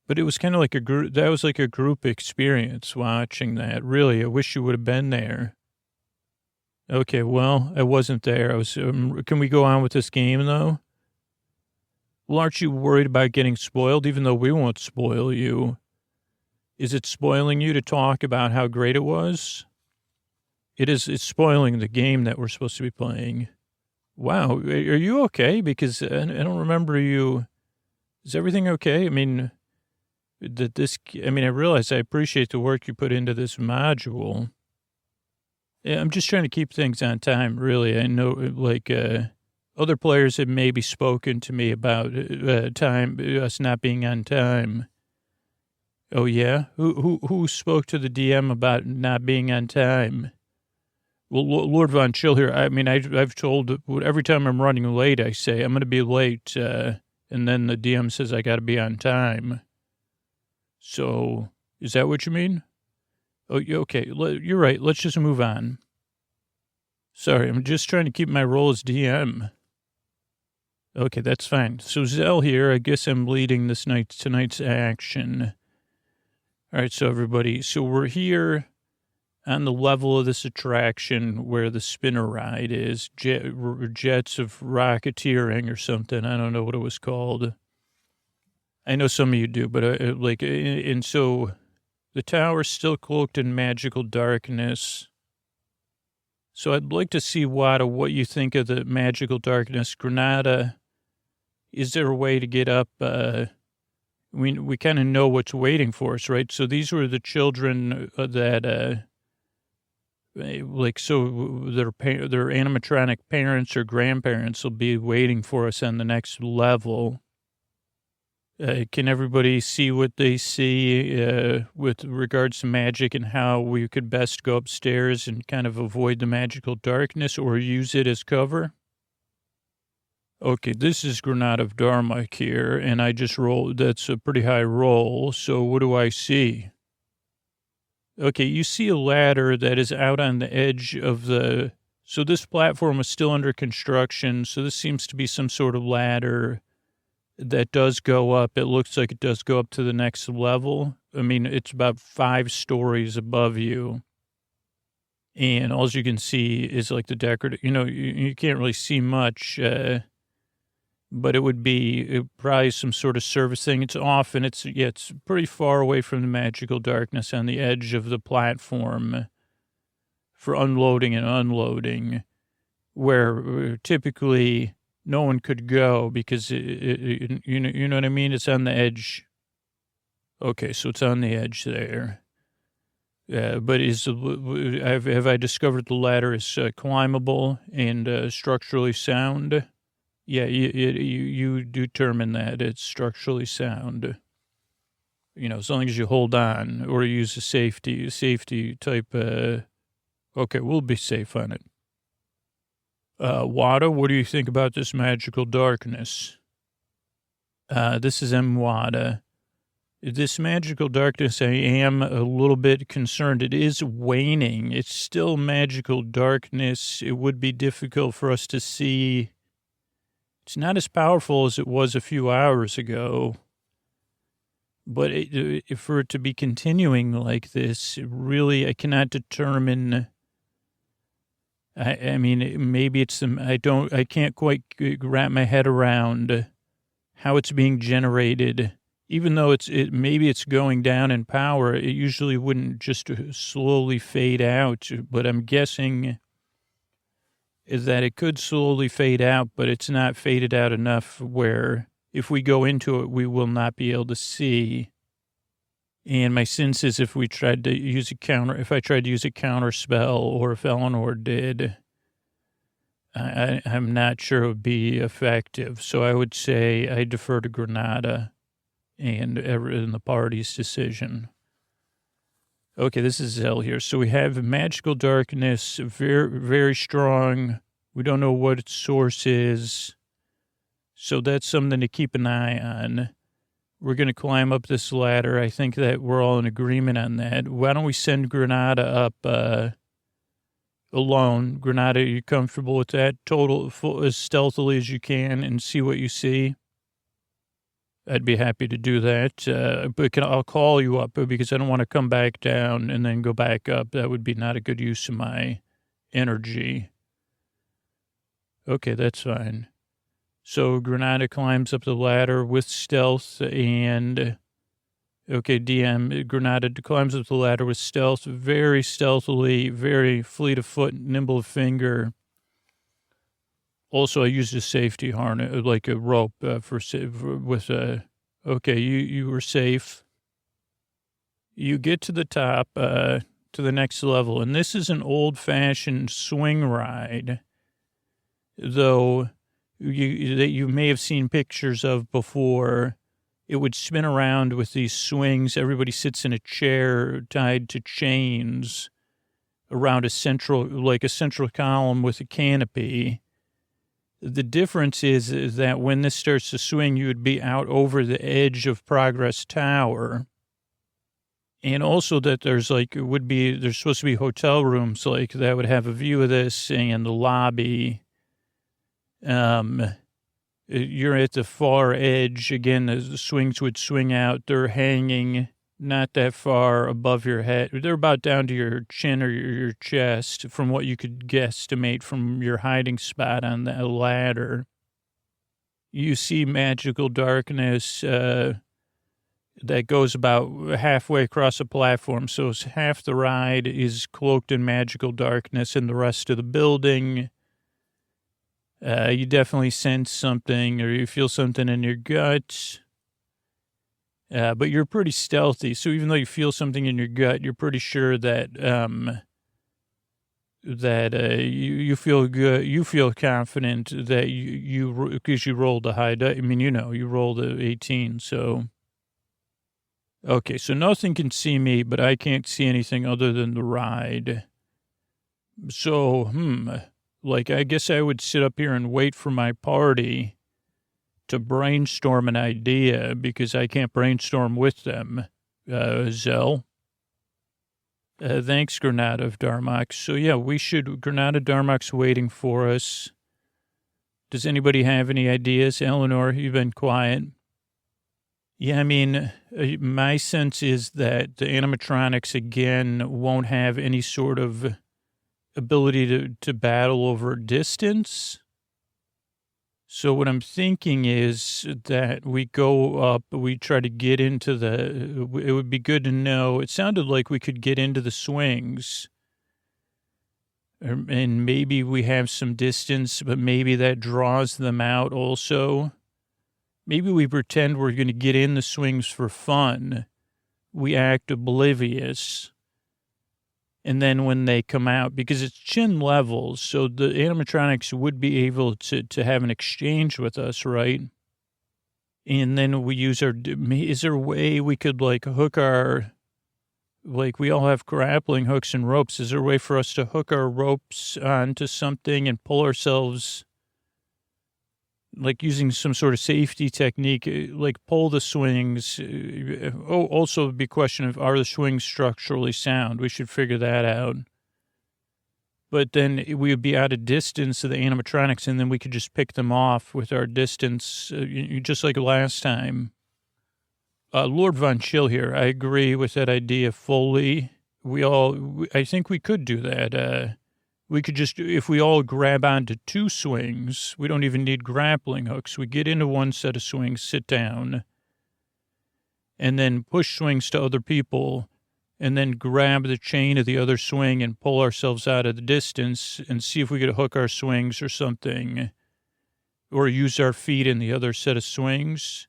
But it was kind of like that was like a group experience watching that. Really, I wish you would have been there. Okay, well, I wasn't there. Can we go on with this game, though? Well, aren't you worried about getting spoiled, even though we won't spoil you? Is it spoiling you to talk about how great it was? It's spoiling the game that we're supposed to be playing. Wow, are you okay? Because I don't remember you. Is everything okay? I realize I appreciate the work you put into this module. I'm just trying to keep things on time, really. I know, other players have maybe spoken to me about us not being on time. Oh, yeah? Who spoke to the DM about not being on time? Well, Lord Von Chill here, I've told, every time I'm running late, I say, I'm going to be late, and then the DM says I got to be on time. So Is that what you mean? Oh, okay. You're right. Let's just move on. Sorry, I'm just trying to keep my role as DM. Okay, that's fine. So Zell here. I guess I'm leading tonight's action. All right, so everybody. So we're here on the level of this attraction where the spinner ride is. Jets of Rocketeering or something. I don't know what it was called. I know some of you do, but and so the tower's still cloaked in magical darkness. So I'd like to see, Wada, what you think of the magical darkness. Granada, is there a way to get up? We kind of know what's waiting for us, right? So these were the children that, so their animatronic parents or grandparents will be waiting for us on the next level. Can everybody see what they see with regards to magic and how we could best go upstairs and kind of avoid the magical darkness or use it as cover? Okay, this is Granada of Dharma here, and I just rolled. That's a pretty high roll. So what do I see? Okay, you see a ladder that is out on the edge of the... So this platform is still under construction, so this seems to be some sort of ladder that does go up. It looks like it does go up to the next level. I mean, it's about 5 stories above you. And all you can see is like the decorative, you can't really see much, but it would be probably some sort of service thing. It's off and it's pretty far away from the magical darkness on the edge of the platform for unloading and unloading, where typically no one could go because, you know what I mean? It's on the edge. Okay, so it's on the edge there. But have I discovered the ladder is climbable and structurally sound? Yeah, you determine that it's structurally sound. As long as you hold on or use a safety type. Okay, we'll be safe on it. Wada, what do you think about this magical darkness? This is M. Wada. This magical darkness, I am a little bit concerned. It is waning. It's still magical darkness. It would be difficult for us to see. It's not as powerful as it was a few hours ago. But for it to be continuing like this, really, I cannot determine... I mean, maybe it's I can't quite wrap my head around how it's being generated. Even though maybe it's going down in power, it usually wouldn't just slowly fade out. But I'm guessing is that it could slowly fade out, but it's not faded out enough where if we go into it, we will not be able to see. And my sense is if I tried to use a counter spell, or if Eleanor did, I'm not sure it would be effective. So I would say I defer to Granada and the party's decision. Okay, this is Zell here. So we have magical darkness, very, very strong. We don't know what its source is. So that's something to keep an eye on. We're going to climb up this ladder. I think that we're all in agreement on that. Why don't we send Granada up alone? Granada, are you comfortable with that? As stealthily as you can and see what you see? I'd be happy to do that. But I'll call you up because I don't want to come back down and then go back up. That would be not a good use of my energy. Okay, that's fine. So Granada climbs up the ladder with stealth and, okay, DM, Granada climbs up the ladder with stealth, very stealthily, very fleet of foot, nimble of finger. Also, I used a safety harness, like a rope okay, you were safe. You get to the top, to the next level, and this is an old-fashioned swing ride, though that you may have seen pictures of before. It would spin around with these swings. Everybody sits in a chair tied to chains around a central column with a canopy. The difference is that when this starts to swing, you would be out over the edge of Progress Tower. And also that there's supposed to be hotel rooms like that would have a view of this and the lobby. You're at the far edge. Again, the swings would swing out. They're hanging not that far above your head. They're about down to your chin or your chest from what you could guesstimate from your hiding spot on the ladder. You see magical darkness that goes about halfway across the platform. So half the ride is cloaked in magical darkness and the rest of the building. You definitely sense something or you feel something in your gut. But you're pretty stealthy. So even though you feel something in your gut, you're pretty sure that you feel good. You feel confident that because you rolled a high die. I mean, you rolled a 18. So, okay. So nothing can see me, but I can't see anything other than the ride. So, I guess I would sit up here and wait for my party to brainstorm an idea because I can't brainstorm with them, Zell. Thanks, Granada of Darmok. So, yeah, Granada Darmok's waiting for us. Does anybody have any ideas? Eleanor, you've been quiet. Yeah, I mean, my sense is that the animatronics, again, won't have any sort of ability to battle over distance. So what I'm thinking is that we go up, we try to get into it would be good to know, it sounded like we could get into the swings and maybe we have some distance, but maybe that draws them out also. Maybe we pretend we're going to get in the swings for fun. We act oblivious. And then when they come out, because it's chin levels, so the animatronics would be able to have an exchange with us, right? And then we use is there a way we could hook we all have grappling hooks and ropes. Is there a way for us to hook our ropes onto something and pull ourselves, using some sort of safety technique, pull the swings? Also it'd be a question of, are the swings structurally sound? We should figure that out. But then we would be out of distance of the animatronics, and then we could just pick them off with our distance, just like last time. Lord Von Chill here. I agree with that idea fully. I think we could do that. We could just, if we all grab onto two swings, we don't even need grappling hooks. We get into one set of swings, sit down, and then push swings to other people, and then grab the chain of the other swing and pull ourselves out of the distance and see if we could hook our swings or something, or use our feet in the other set of swings,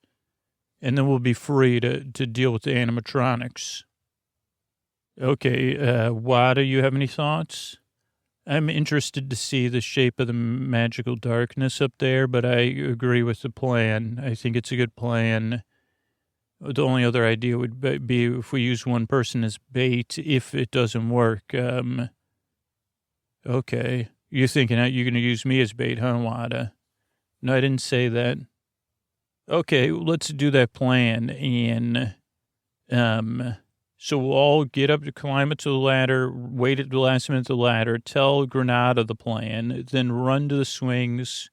and then we'll be free to deal with the animatronics. Okay, Wada, you have any thoughts? I'm interested to see the shape of the magical darkness up there, but I agree with the plan. I think it's a good plan. The only other idea would be if we use one person as bait, if it doesn't work. Okay. You're thinking you're going to use me as bait, huh, Wada? No, I didn't say that. Okay, let's do that plan. And, so we'll all get up to climb it to the ladder, wait at the last minute of the ladder, tell Granada the plan, then run to the swings.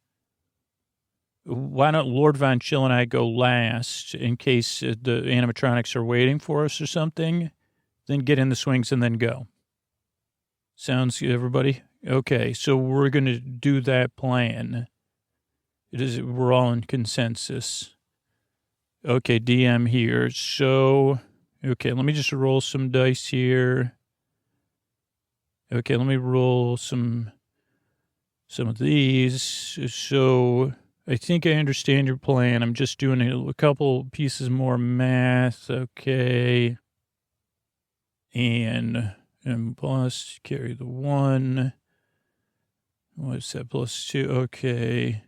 Why don't Lord Von Chill and I go last in case the animatronics are waiting for us or something? Then get in the swings and then go. Sounds good, everybody? Okay, so we're going to do that plan. We're all in consensus. Okay, DM here. So... okay, let me just roll some dice here. Okay, let me roll some of these. So I think I understand your plan. I'm just doing a couple pieces more math. Okay. And plus, carry the 1. What's that, plus 2? Okay.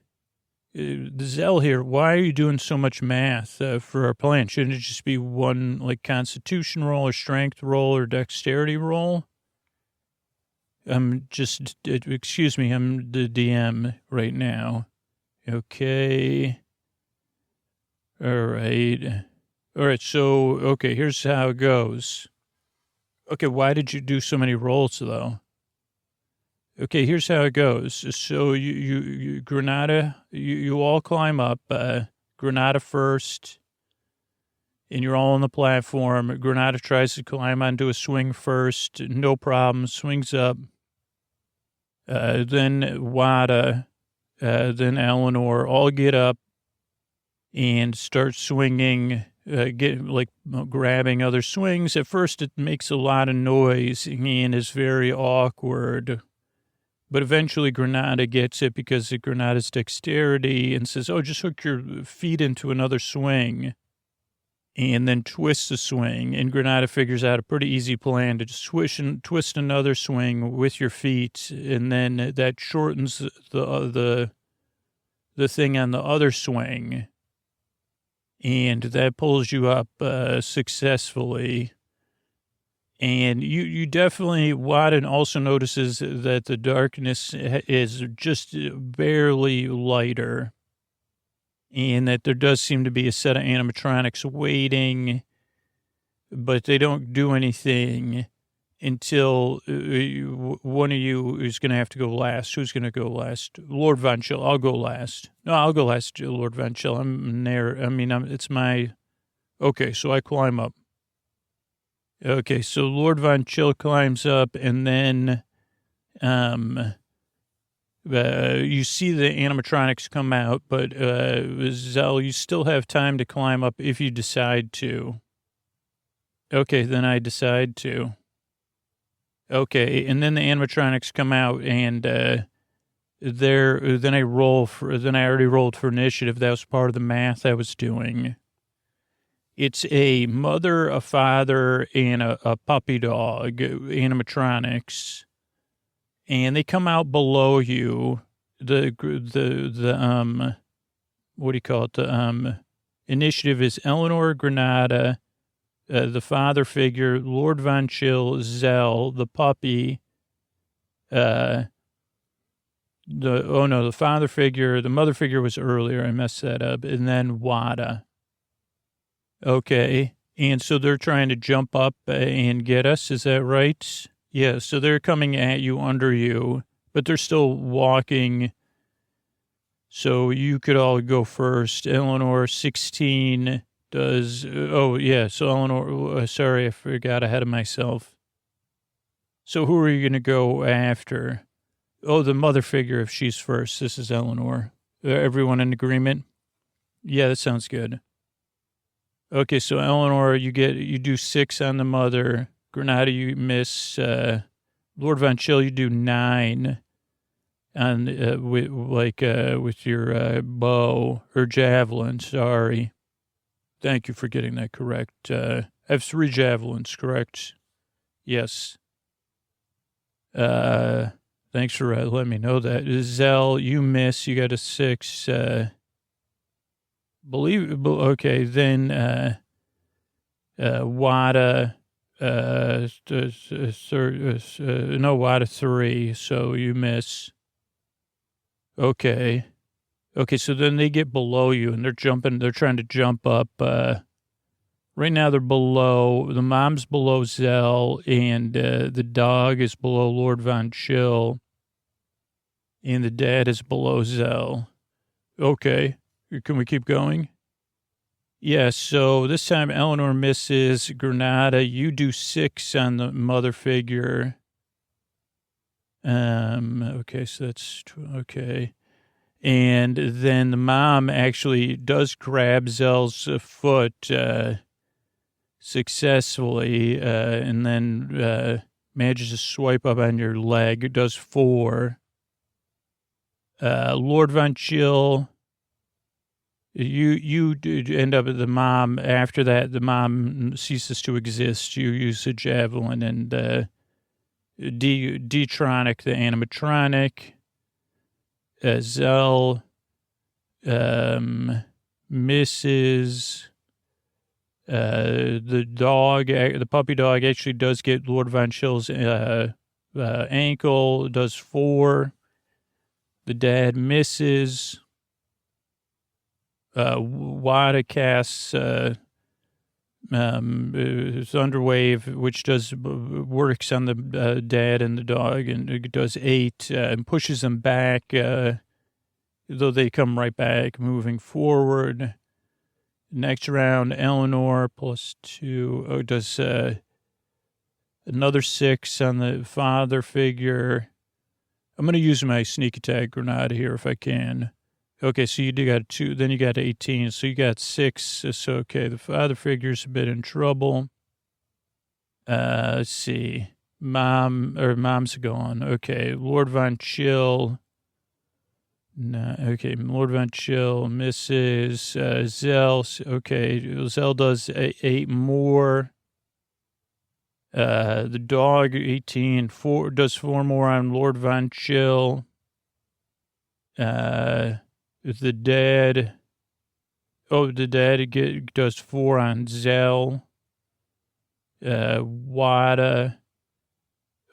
Zell here, why are you doing so much math for our plan? Shouldn't it just be one, constitution roll or strength roll or dexterity roll? Excuse me, I'm the DM right now. Okay. All right. So, okay, here's how it goes. Okay, why did you do so many rolls, though? Okay, here's how it goes. So you Granada, you all climb up, Granada first, and you're all on the platform. Granada tries to climb onto a swing first, no problem, swings up. Then Wada, then Eleanor all get up and start swinging, grabbing other swings. At first, it makes a lot of noise and is very awkward. But eventually Granada gets it because of Granada's dexterity and says, oh, just hook your feet into another swing and then twist the swing. And Granada figures out a pretty easy plan to just twist another swing with your feet. And then that shortens the thing on the other swing. And that pulls you up successfully. And you definitely, Wadden also notices that the darkness is just barely lighter and that there does seem to be a set of animatronics waiting, but they don't do anything until one of you is going to have to go last. Who's going to go last? Lord Von Chill. I'll go last. No, I'll go last, Lord Von Chill. It's my, okay, so I climb up. Okay, so Lord Von Chill climbs up, and then you see the animatronics come out, but Zell, you still have time to climb up if you decide to. Okay, then I decide to. Okay, and then the animatronics come out, and then I already rolled for initiative. That was part of the math I was doing. It's a mother, a father, and a puppy dog, animatronics, and they come out below you. What do you call it? The initiative is Eleanor, Granada, the father figure, Lord Von Chill, Zell, the puppy, the father figure, the mother figure was earlier. I messed that up, and then Wada. Okay, and so they're trying to jump up and get us, is that right? Yeah, so they're coming at you, under you, but they're still walking, so you could all go first. Eleanor, 16, does, so Eleanor, sorry, I forgot ahead of myself. So who are you going to go after? Oh, the mother figure, if she's first. This is Eleanor. Everyone in agreement? Yeah, that sounds good. Okay, so Eleanor, you do 6 on the mother. Granada, you miss. Lord Von Chill, you do 9 on with your bow or javelin. Sorry, thank you for getting that correct. I have 3 javelins, correct? Yes. Thanks for letting me know that. Zell, you miss. You got a 6. Okay, then Wada, Wada 3, so you miss. Okay, so then they get below you, and they're trying to jump up. Right now they're below, the mom's below Zell, and the dog is below Lord Von Chill, and the dad is below Zell. Okay. Can we keep going? Yeah, so this time Eleanor misses. Granada, you do 6 on the mother figure. Okay, so that's, okay. And then the mom actually does grab Zell's foot successfully, and then manages to swipe up on your leg. It does 4. Lord Von Chill, You end up at the mom. After that, the mom ceases to exist. You use a javelin and D-Tronic, the animatronic. Zell misses. The dog, the puppy dog, actually does get Lord Von Chill's ankle. Does 4. The dad misses. Wada casts Thunderwave, which works on the dad and the dog, and it does 8 and pushes them back, though they come right back, moving forward. Next round, Eleanor +2 does another 6 on the father figure. I'm going to use my sneak attack grenade here if I can. Okay, so you got 2, then you got 18, so you got 6. So, okay, the father figure's a bit in trouble. Let's see. Mom's gone. Okay, Lord Von Chill. No, okay, Lord Von Chill, Mrs. Zell. Okay, Zell does 8 more. The dog, 18, does 4 more on Lord Von Chill. The dad does 4 on Zell. Wada.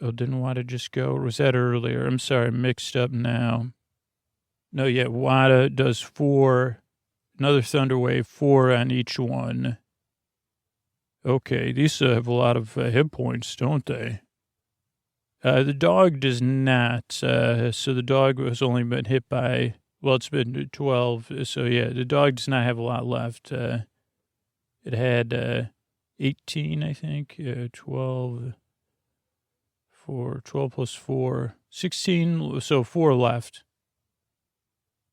Oh, didn't Wada just go? Or was that earlier? I'm sorry, mixed up now. No, yeah, Wada does 4. Another Thunderwave, 4 on each one. Okay, these have a lot of hit points, don't they? The dog does not. So the dog has only been hit by, well, it's been 12. So, yeah, the dog does not have a lot left. It had 18, I think. 12 plus 4, 16. So 4 left.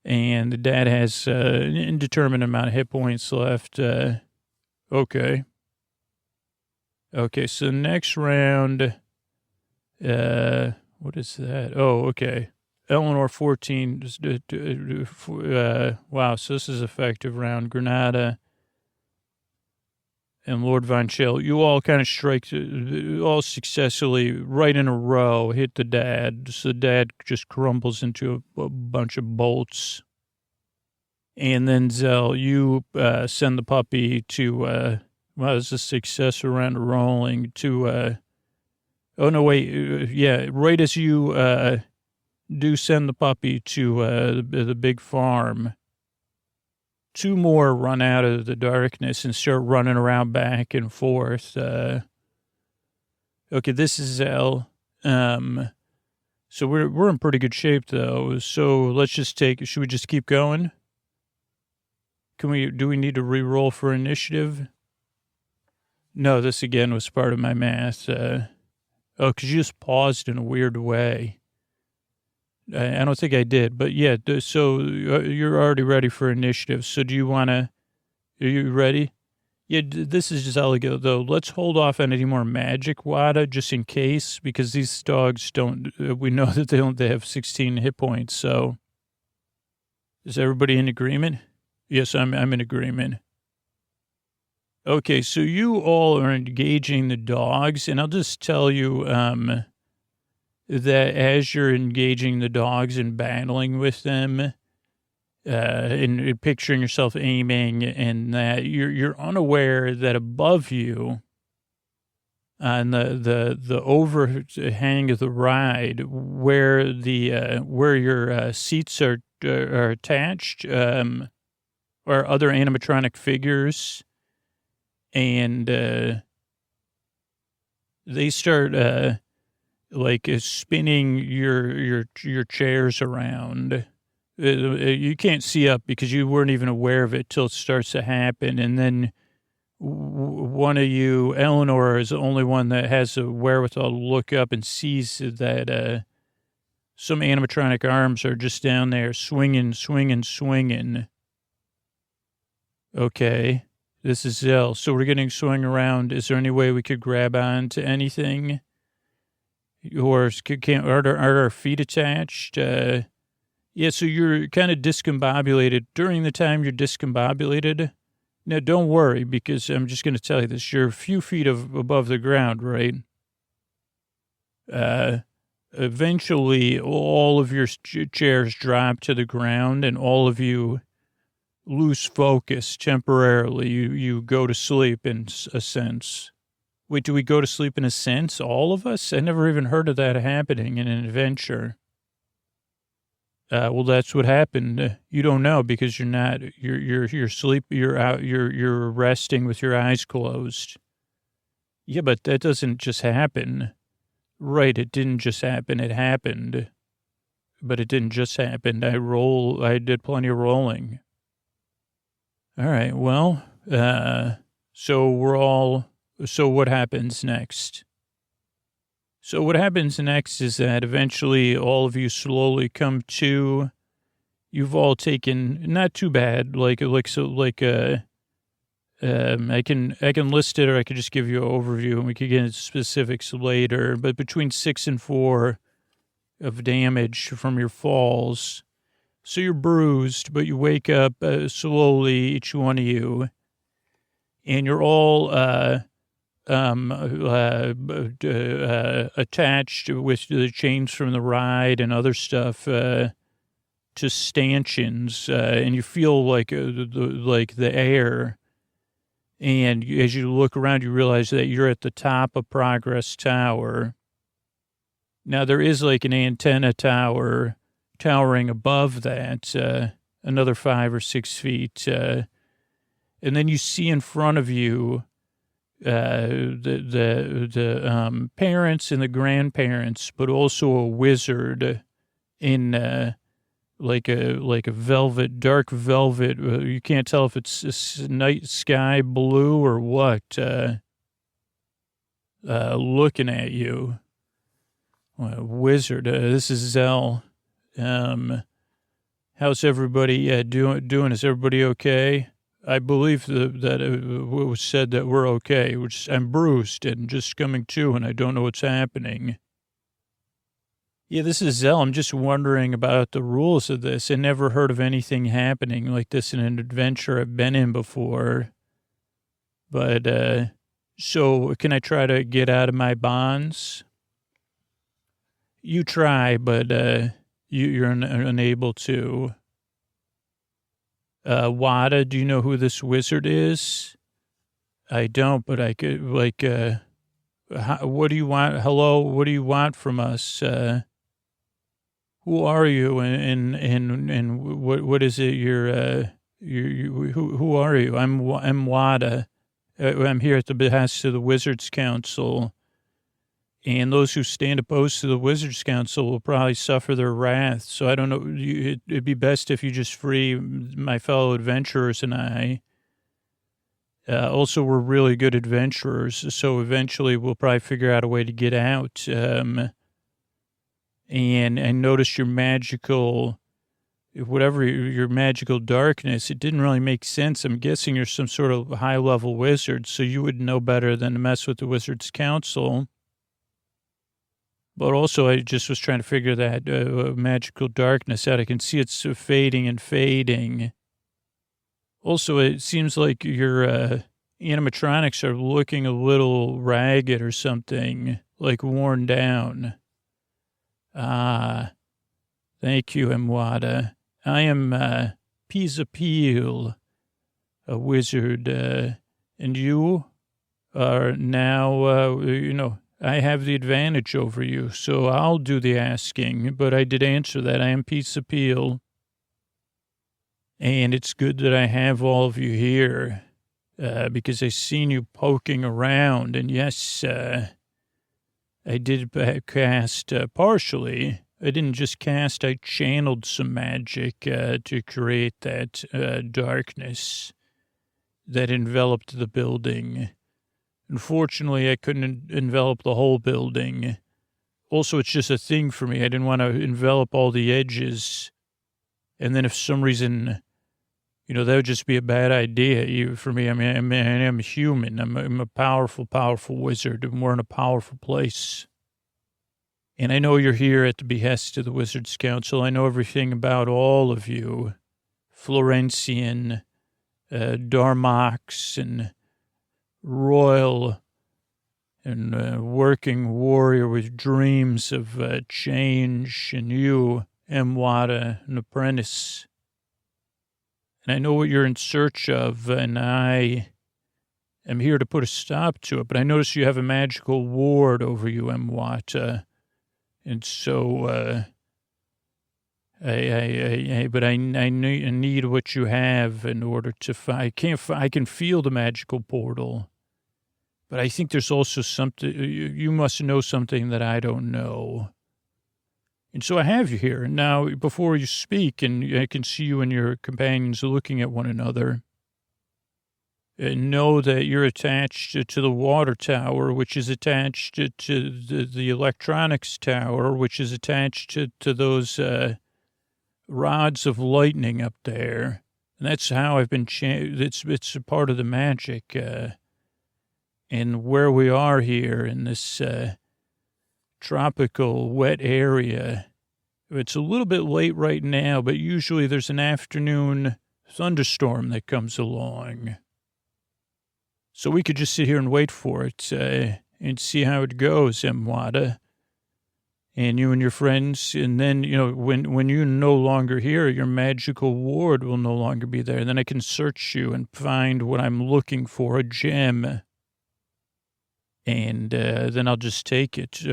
And the dad has an indeterminate amount of hit points left. Okay. Okay, so next round, what is that? Oh, okay. Eleanor 14, wow, so this is effective round. Granada and Lord Von Chill, you all kind of strike, all successfully, right in a row, hit the dad. So the dad just crumbles into a bunch of bolts. And then, Zell, you send the puppy to... Well, it's a success around rolling to, oh, no, wait. Right as you do send the puppy to the big farm, 2 more run out of the darkness and start running around back and forth. Okay, this is Zell. So we're in pretty good shape, though. So let's just should we just keep going? Do we need to re-roll for initiative? No, this again was part of my math. Because you just paused in a weird way. I don't think I did, but yeah, so you're already ready for initiative. So do you want to, are you ready? Yeah, this is just elegant, though. Let's hold off on any more magic, Wada, just in case, because these dogs we know that they have 16 hit points, so. Is everybody in agreement? Yes, I'm in agreement. Okay, so you all are engaging the dogs, and I'll just tell you that as you're engaging the dogs and battling with them, and picturing yourself aiming, and that you're unaware that above you, on the overhang of the ride, where your seats are attached, are other animatronic figures. And they start spinning your chairs around. You can't see up because you weren't even aware of it till it starts to happen. And then one of you, Eleanor, is the only one that has the wherewithal to look up and sees that some animatronic arms are just down there swinging. Okay. This is Zell. So we're getting swung around. Is there any way we could grab on to anything? Or are our feet attached? Yeah, so you're kind of discombobulated. During the time you're discombobulated, now don't worry, because I'm just going to tell you this. You're a few feet above the ground, right? Eventually, all of your chairs drop to the ground, and all of you lose focus temporarily. You go to sleep in a sense. Wait, do we go to sleep in a sense? All of us? I never even heard of that happening in an adventure. Well, that's what happened. You don't know because you're sleep, you're out, you're resting with your eyes closed. Yeah, but that doesn't just happen. Right, it didn't just happen, it happened. But it didn't just happen. I did plenty of rolling. All right, well, so what happens next? So what happens next is that eventually all of you slowly come to, you've all taken, not too bad, I can list it or I could just give you an overview and we could get into specifics later, but between 6 and 4 of damage from your falls. So you're bruised, but you wake up slowly, each one of you, and you're all attached with the chains from the ride and other stuff to stanchions, and you feel like the air. And as you look around, you realize that you're at the top of Progress Tower. Now, there is like an antenna tower towering above that, another 5 or 6 feet. And then you see in front of you the parents and the grandparents, but also a wizard in like a velvet, dark velvet. You can't tell if it's night sky blue or what, looking at you. Wizard, this is Zell. How's everybody doing? Is everybody okay? I believe that it was said that we're okay, which I'm bruised and just coming to, and I don't know what's happening. Yeah, this is Zell. I'm just wondering about the rules of this. I never heard of anything happening like this in an adventure I've been in before. But, so can I try to get out of my bonds? You try, but you're unable to. Wada, do you know who this wizard is? I don't, but I could, what do you want? Hello, what do you want from us? Who are you, and what is it who are you? I'm Wada. I'm here at the behest of the Wizards Council. And those who stand opposed to the Wizards Council will probably suffer their wrath. So I don't know. It'd be best if you just free my fellow adventurers and I. Also, we're really good adventurers. So eventually we'll probably figure out a way to get out. And I noticed your magical, whatever your magical darkness, it didn't really make sense. I'm guessing you're some sort of high-level wizard, so you would know better than to mess with the Wizards Council. But also, I just was trying to figure that magical darkness out. I can see it's fading and fading. Also, it seems like your animatronics are looking a little ragged or something, like worn down. Ah, thank you, Mwada. I am Pizzapeel, a wizard, and you are now, I have the advantage over you, so I'll do the asking, but I did answer that. I am Pizzapeel, and it's good that I have all of you here, because I've seen you poking around, and yes, I did cast partially. I didn't just cast, I channeled some magic to create that darkness that enveloped the building. Unfortunately, I couldn't envelop the whole building. Also, it's just a thing for me. I didn't want to envelop all the edges. And then if for some reason, that would just be a bad idea for me. I mean, I'm a human. I'm a powerful, powerful wizard, and we're in a powerful place. And I know you're here at the behest of the Wizards Council. I know everything about all of you. Florentian, Darmox, and royal and working warrior with dreams of change, and you, Mwada, an apprentice. And I know what you're in search of, and I am here to put a stop to it, but I notice you have a magical ward over you, Mwada. And so But I need what you have in order to find. I can feel the magical portal, but I think there's also something, you must know something that I don't know. And so I have you here. Now, before you speak, and I can see you and your companions looking at one another, know that you're attached to the water tower, which is attached to the electronics tower, which is attached to those rods of lightning up there. And that's how I've been it's a part of the magic. And where we are here in this tropical wet area, it's a little bit late right now, but usually there's an afternoon thunderstorm that comes along. So we could just sit here and wait for it and see how it goes, Mwada. And you and your friends, and then, when you're no longer here, your magical ward will no longer be there. And then I can search you and find what I'm looking for, a gem. And then I'll just take it.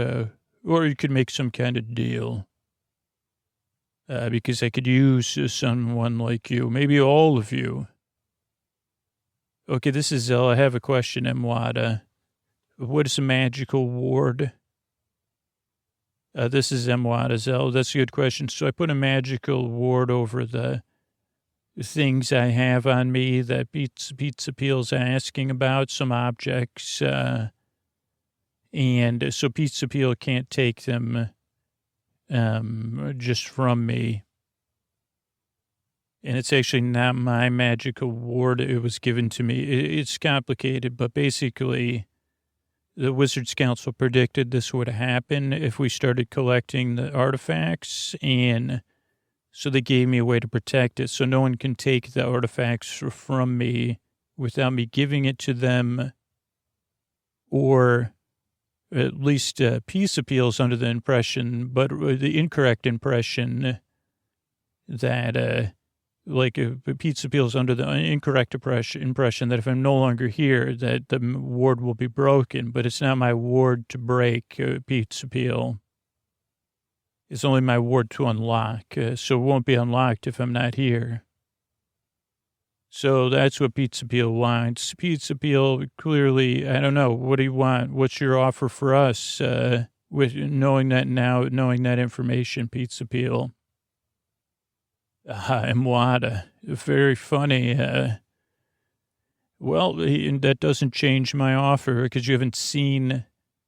Or you could make some kind of deal. Because I could use someone like you, maybe all of you. Okay, this is I have a question, Mwada. What is a magical ward? This is Mwada's. That's a good question. So I put a magical ward over the things I have on me that Pizza Peel's asking about, some objects. And so Pizza Peel can't take them just from me. And it's actually not my magical ward. It was given to me. It's complicated, but basically the Wizards Council predicted this would happen if we started collecting the artifacts. And so they gave me a way to protect it. So no one can take the artifacts from me without me giving it to them, or at least Peace Appeals under the impression, but the incorrect impression that, Pizza Appeals under the incorrect impression that if I'm no longer here, that the ward will be broken. But it's not my ward to break, Pizza Appeal. It's only my ward to unlock, so it won't be unlocked if I'm not here. So that's what Pizza Appeal wants. Pizza Appeal, clearly, I don't know. What do you want? What's your offer for us with knowing that information, Pizza Appeal? Mwada, very funny. That doesn't change my offer because you haven't seen.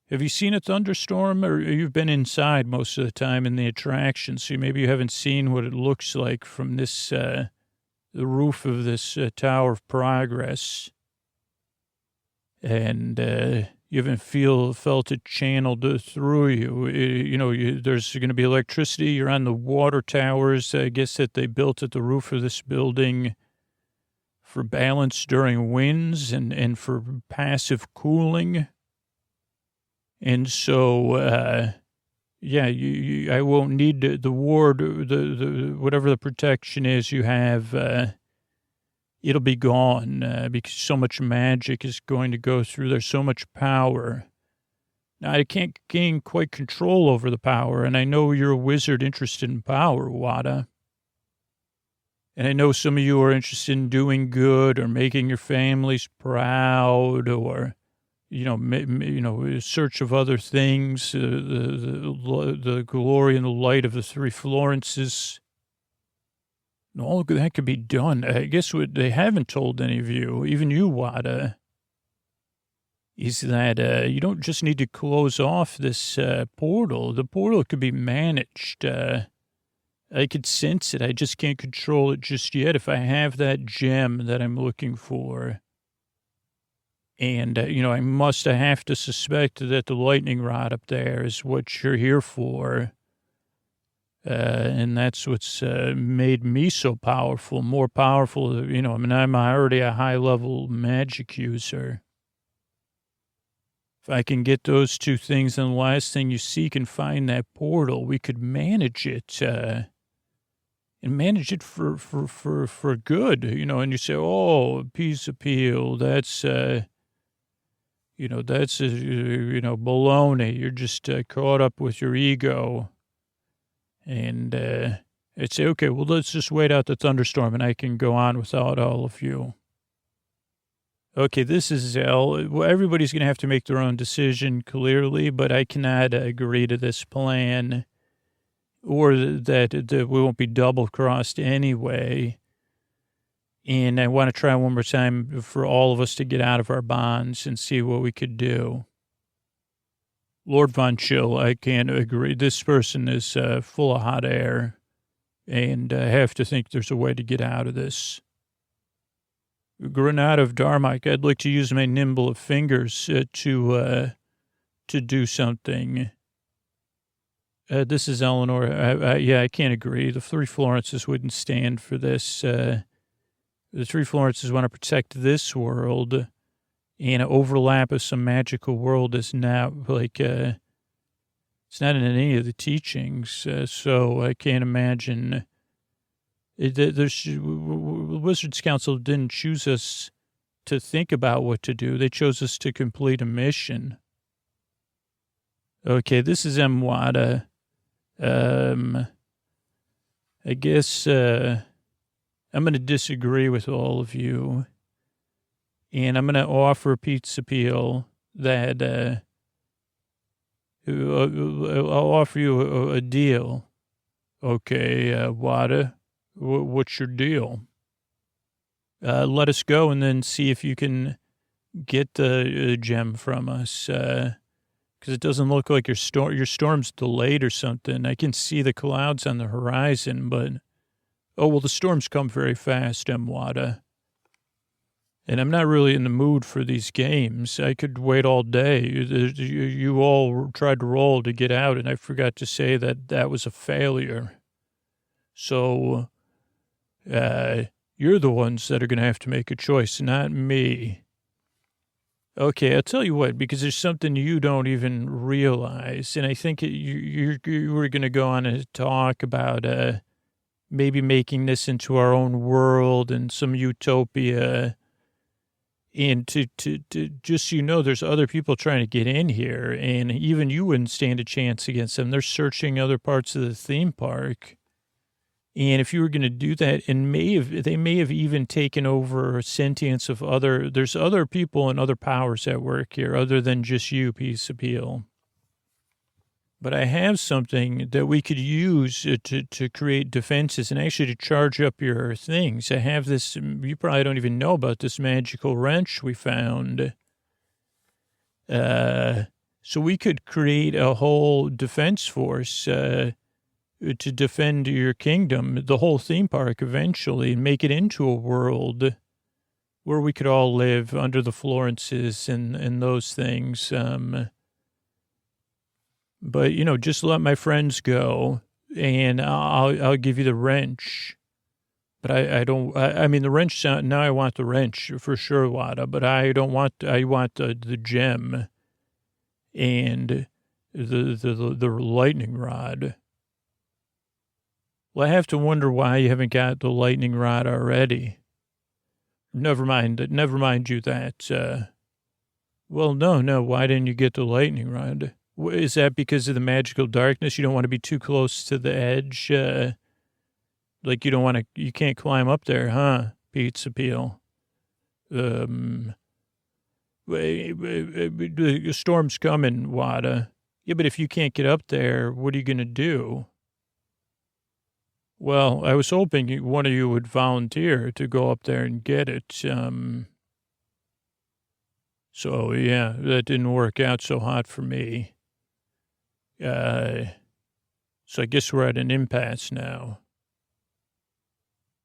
Have you seen a thunderstorm, or you've been inside most of the time in the attraction? So maybe you haven't seen what it looks like from this, the roof of this Tower of Progress. And you haven't felt it channeled through you. There's going to be electricity. You're on the water towers, I guess, that they built at the roof of this building for balance during winds and for passive cooling. And so, I won't need the ward, the whatever the protection is you have, it'll be gone because so much magic is going to go through. There's so much power. Now, I can't gain quite control over the power, and I know you're a wizard interested in power, Wada. And I know some of you are interested in doing good or making your families proud, or, search of other things, the glory and the light of the three Florences. All of that could be done. I guess what they haven't told any of you, even you, Wada, is that you don't just need to close off this portal. The portal could be managed. I could sense it. I just can't control it just yet. If I have that gem that I'm looking for, and, I have to suspect that the lightning rod up there is what you're here for. And that's what's made me so powerful, more powerful. I'm already a high-level magic user. If I can get those two things, and the last thing you seek and find that portal, we could manage it, and manage it for good, and you say, oh, Peace Appeal, that's, baloney. You're just caught up with your ego. And I'd say, okay, well, let's just wait out the thunderstorm and I can go on without all of you. Okay, this is well, everybody's going to have to make their own decision clearly, but I cannot agree to this plan or that we won't be double crossed anyway. And I want to try one more time for all of us to get out of our bonds and see what we could do. Lord Von Chill, I can't agree. This person is full of hot air. And I have to think there's a way to get out of this. Granada of Darmok, I'd like to use my nimble fingers to do something. This is Eleanor. I can't agree. The Three Florences wouldn't stand for this. The Three Florences want to protect this world, and an overlap of some magical world is not like... it's not in any of the teachings, so I can't imagine. The Wizards Council didn't choose us to think about what to do. They chose us to complete a mission. Okay, this is Mwada. I guess I'm going to disagree with all of you, and I'm going to offer Pete's appeal that... I'll offer you a deal. Okay, Wada, what's your deal? Let us go and then see if you can get the gem from us. Because it doesn't look like your storm's delayed or something. I can see the clouds on the horizon, but... Oh, well, the storms come very fast, Wada. And I'm not really in the mood for these games. I could wait all day. You all tried to roll to get out, and I forgot to say that was a failure. So you're the ones that are going to have to make a choice, not me. Okay, I'll tell you what, because there's something you don't even realize, and I think you were going to go on and talk about maybe making this into our own world and some utopia. And to just so you know, there's other people trying to get in here, and even you wouldn't stand a chance against them. They're searching other parts of the theme park. And if you were going to do that, and they may have even taken over sentience of there's other people and other powers at work here other than just you, Peace Appeal. But I have something that we could use to create defenses and actually to charge up your things. I have this, you probably don't even know about this magical wrench we found. So we could create a whole defense force to defend your kingdom, the whole theme park eventually, and make it into a world where we could all live under the Florences and those things. But, just let my friends go, and I'll give you the wrench. But I mean, the wrench, now I want the wrench for sure, Wada, but I want the gem and the lightning rod. Well, I have to wonder why you haven't got the lightning rod already. Never mind you that. Well, no, why didn't you get the lightning rod? Is that because of the magical darkness? You don't want to be too close to the edge? Like you can't climb up there, huh? Pete's Appeal. The storm's coming, Wada. Yeah, but if you can't get up there, what are you going to do? Well, I was hoping one of you would volunteer to go up there and get it. So, yeah, that didn't work out so hot for me. So I guess we're at an impasse now.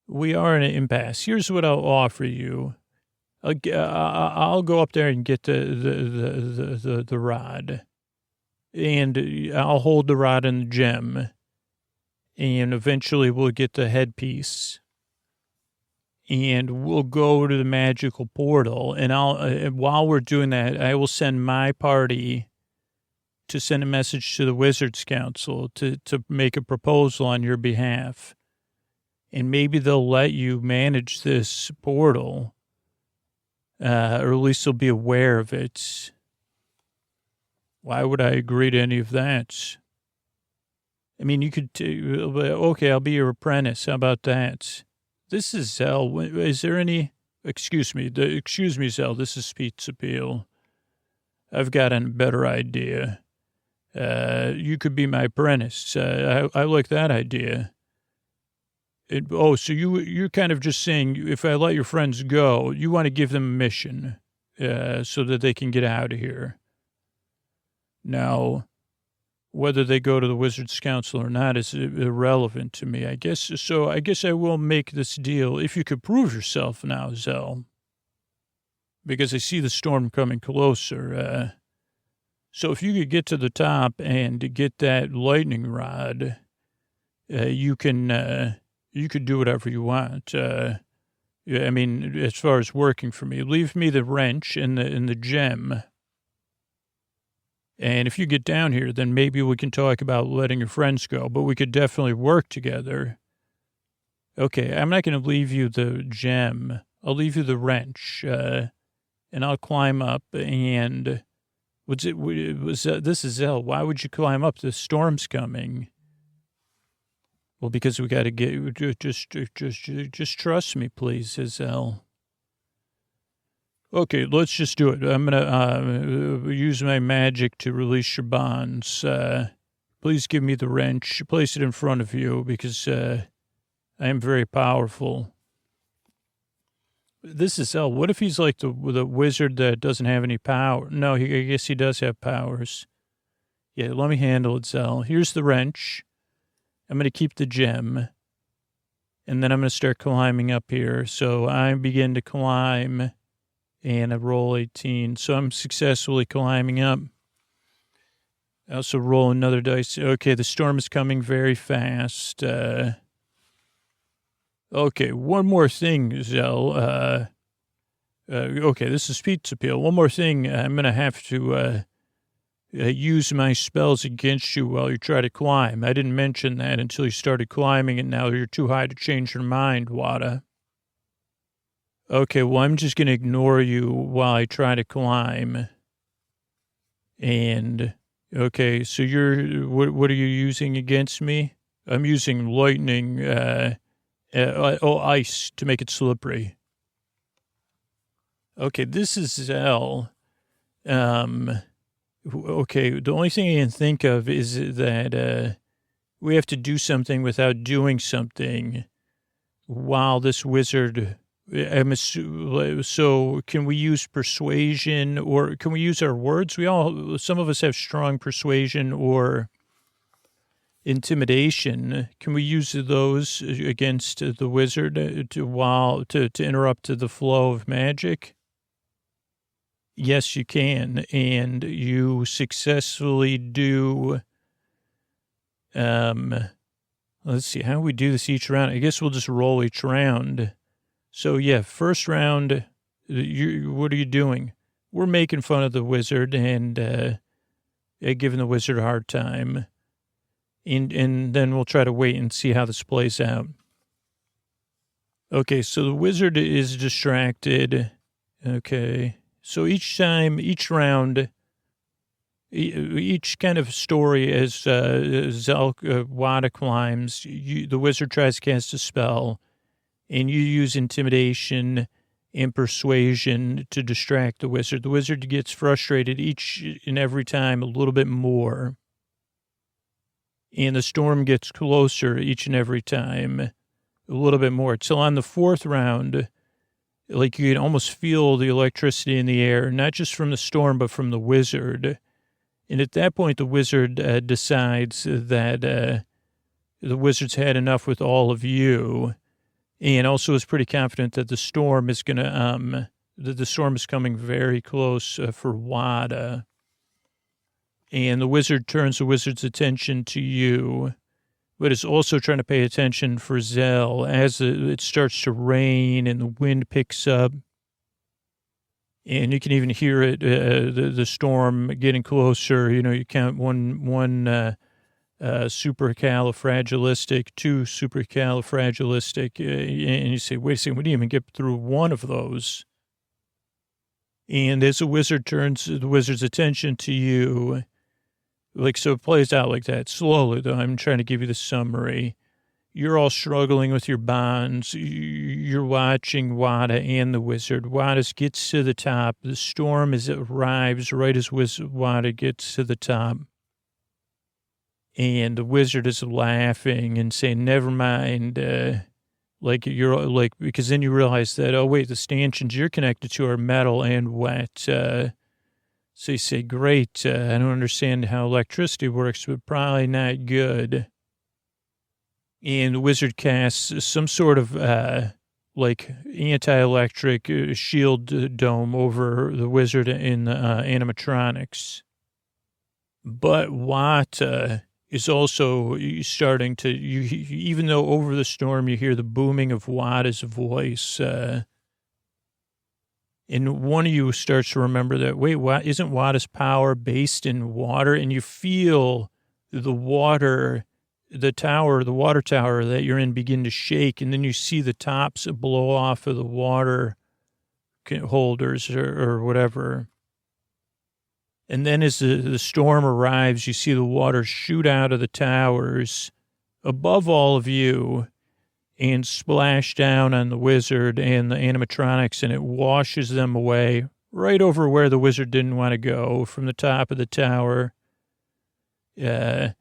We are in an impasse. Here's what I'll offer you. I'll go up there and get the rod, and I'll hold the rod and the gem, and eventually we'll get the headpiece, and we'll go to the magical portal. And while we're doing that, I will send my party to send a message to the Wizards Council to make a proposal on your behalf. And maybe they'll let you manage this portal, or at least they'll be aware of it. Why would I agree to any of that? I mean, you could, okay, I'll be your apprentice. How about that? This is Zell. Is there any, excuse me, Zell, this is Pete's Appeal. I've got a better idea. You could be my apprentice. I like that idea. So you're kind of just saying, if I let your friends go, you want to give them a mission, so that they can get out of here. Now, whether they go to the Wizards Council or not is irrelevant to me, I guess. So I guess I will make this deal if you could prove yourself now, Zell, because I see the storm coming closer. So if you could get to the top and get that lightning rod, you could do whatever you want. I mean, as far as working for me, leave me the wrench and the gem. And if you get down here, then maybe we can talk about letting your friends go, but we could definitely work together. Okay, I'm not going to leave you the gem. I'll leave you the wrench, and I'll climb up. And this is Zell. Why would you climb up? The storm's coming. Well, because we got to get, just trust me, please, Zell. Okay, let's just do it. I'm going to use my magic to release your bonds. Please give me the wrench. Place it in front of you because I am very powerful. This is Zell. What if he's like the wizard that doesn't have any power? No, I guess he does have powers. Yeah, let me handle it, Zell. Here's the wrench. I'm going to keep the gem. And then I'm going to start climbing up here. So I begin to climb. And I roll 18. So I'm successfully climbing up. I also roll another dice. Okay, the storm is coming very fast. Okay, one more thing, Zell. Okay, this is Pete's Appeal. One more thing. I'm going to have to use my spells against you while you try to climb. I didn't mention that until you started climbing, and now you're too high to change your mind, Wada. Okay, well, I'm just going to ignore you while I try to climb. And, okay, so what are you using against me? I'm using lightning, ice to make it slippery. Okay, this is Zell. Okay, the only thing I can think of is that we have to do something without doing something while this wizard... So can we use persuasion or can we use our words? Some of us have strong persuasion or intimidation. Can we use those against the wizard to interrupt the flow of magic? Yes, you can. And you successfully do. Let's see, how do we do this each round? I guess we'll just roll each round. So, yeah, first round, what are you doing? We're making fun of the wizard and giving the wizard a hard time. And then we'll try to wait and see how this plays out. Okay, so the wizard is distracted. Okay, so each round, each kind of story as Wada climbs, the wizard tries to cast a spell. And you use intimidation and persuasion to distract the wizard. The wizard gets frustrated each and every time a little bit more. And the storm gets closer each and every time a little bit more. Till on the fourth round, like you can almost feel the electricity in the air, not just from the storm, but from the wizard. And at that point, the wizard decides that the wizard's had enough with all of you. And also is pretty confident that the storm is going to, that the storm is coming very close for Wada. And the wizard turns the wizard's attention to you, but is also trying to pay attention for Zell as it starts to rain and the wind picks up. And you can even hear it, the storm getting closer. You know, you count one supercalifragilistic, two supercalifragilistic, and you say, wait a second, we didn't even get through one of those. And as the wizard turns the wizard's attention to you, Like, so it plays out like that. Slowly, though, I'm trying to give you the summary. You're all struggling with your bonds. You're watching Wada and the wizard. Wada gets to the top. The storm arrives right as Wada gets to the top. And the wizard is laughing and saying, never mind. Because then you realize that, oh, wait, the stanchions you're connected to are metal and wet. So you say, great. I don't understand how electricity works, but probably not good. And the wizard casts some sort of, anti-electric shield dome over the wizard in the animatronics. But Wata is also starting to, even though over the storm you hear the booming of Wada's voice, and one of you starts to remember that, wait, isn't Wada's power based in water? And you feel the water tower that you're in begin to shake, and then you see the tops blow off of the water holders or whatever. And then as the storm arrives, you see the water shoot out of the towers above all of you and splash down on the wizard and the animatronics, and it washes them away right over where the wizard didn't want to go, from the top of the tower. And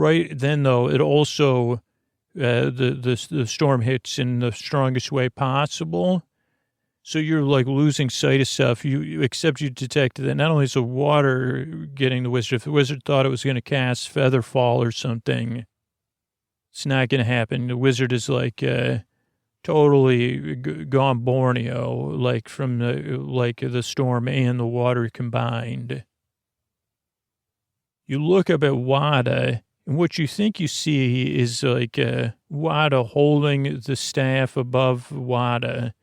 right then, though, it also, the storm hits in the strongest way possible. So you're like losing sight of stuff. Except you detected that not only is the water getting the wizard, if the wizard thought it was going to cast Featherfall or something, it's not going to happen. The wizard is like totally gone Borneo, like from the storm and the water combined. You look up at Wada, and what you think you see is like Wada holding the staff above Wada.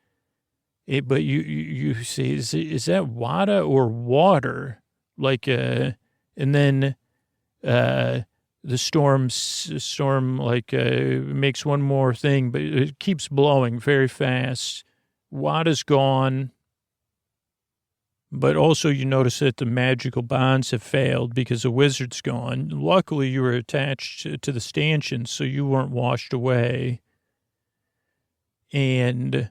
But you see, is that Wada or water? And then the storm makes one more thing, but it keeps blowing very fast. Wada's gone. But also you notice that the magical bonds have failed because the wizard's gone. Luckily, you were attached to the stanchion, so you weren't washed away. And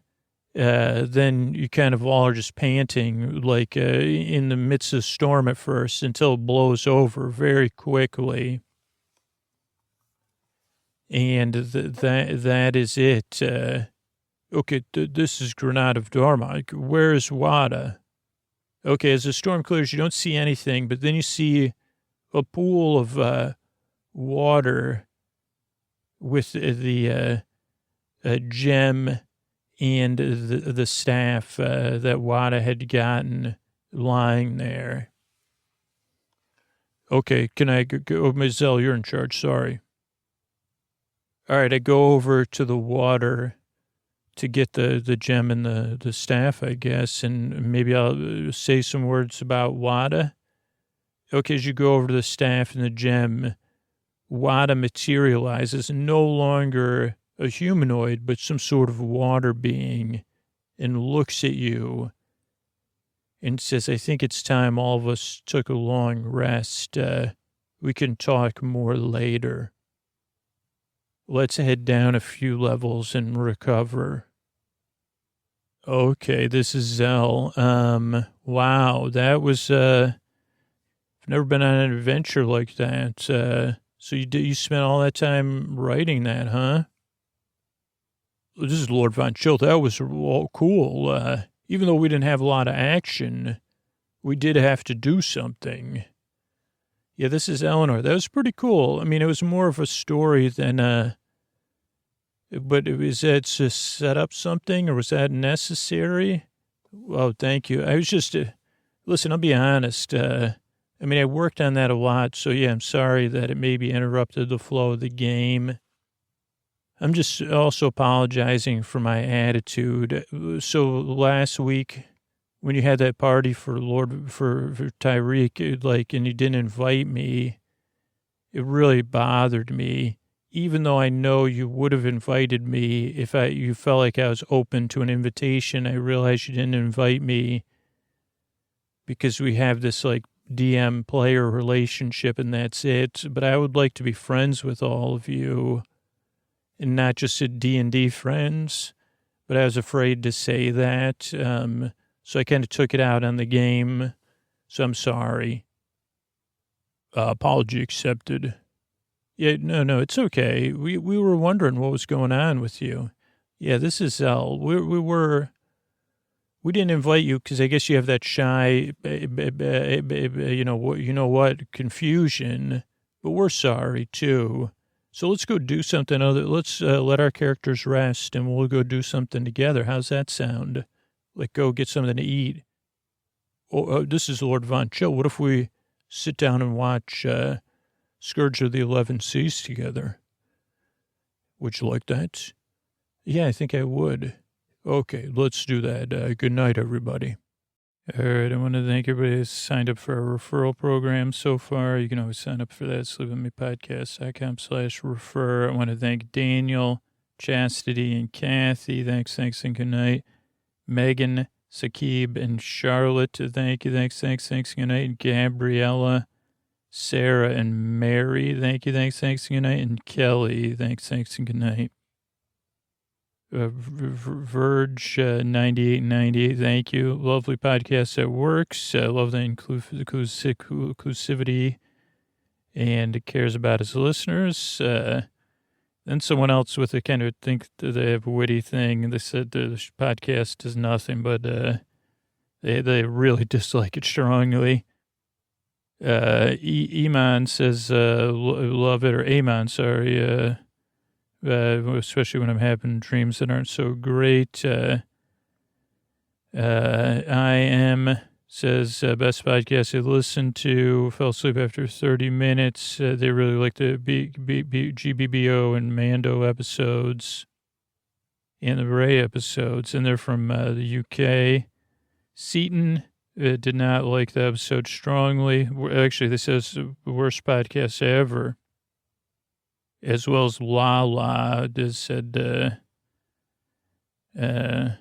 then you kind of all are just panting, in the midst of the storm at first, until it blows over very quickly. And that is it. Okay, this is Granada of Dharma. Where is Wada? Okay, as the storm clears, you don't see anything, but then you see a pool of water with the gem and the staff that Wada had gotten lying there. Okay, can I go? Ms. Zell, you're in charge, sorry. All right, I go over to the water to get the gem and the staff, I guess, and maybe I'll say some words about Wada. Okay, as you go over to the staff and the gem, Wada materializes, no longer a humanoid, but some sort of water being, and looks at you and says, I think it's time all of us took a long rest. We can talk more later. Let's head down a few levels and recover. Okay, this is Zell. Wow, that was, I've never been on an adventure like that. So you spent all that time writing that, huh? This is Lord Von Chill. That was cool. Even though we didn't have a lot of action, we did have to do something. Yeah, this is Eleanor. That was pretty cool. I mean, it was more of a story than, but was that to set up something, or was that necessary? Oh, thank you. I was just, listen, I'll be honest. I mean, I worked on that a lot, so yeah, I'm sorry that it maybe interrupted the flow of the game. I'm just also apologizing for my attitude. So last week, when you had that party for Tyreek, and you didn't invite me, it really bothered me. Even though I know you would have invited me if you felt like I was open to an invitation, I realized you didn't invite me because we have this DM player relationship and that's it. But I would like to be friends with all of you and not just a D&D friends. But I was afraid to say that. So I kind of took it out on the game. So I'm sorry. Apology accepted. Yeah, no, it's okay. We were wondering what was going on with you. Yeah, this is we didn't invite you because I guess you have that shy, you know what, confusion. But we're sorry too. So let's go do something other. Let's let our characters rest, and we'll go do something together. How's that sound? Like go get something to eat. Oh, this is Lord Von Chill. What if we sit down and watch Scourge of the 11 Seas together? Would you like that? Yeah, I think I would. Okay, let's do that. Good night, everybody. All right, I want to thank everybody who's signed up for our referral program so far. You can always sign up for that, sleepwithmepodcast.com/refer. I want to thank Daniel, Chastity, and Kathy. Thanks, and good night. Megan, Sakib, and Charlotte, thank you, thanks, good night. And Gabriella, Sarah, and Mary, thank you, thanks, good night. And Kelly, thanks, and good night. Verge 9898, thank you. Lovely podcast that works. Love the inclusivity and cares about his listeners. Then someone else with a kind of think that they have a witty thing. They said the podcast is nothing, but they really dislike it strongly. Iman says love it, or Amon, sorry. Especially when I'm having dreams that aren't so great. I am says best podcast I listened to. Fell asleep after 30 minutes. They really like the GBBO and Mando episodes and the Ray episodes, and they're from the UK. Seaton did not like the episode strongly. Actually, this is the worst podcast ever. As well as Lala just said, yeah,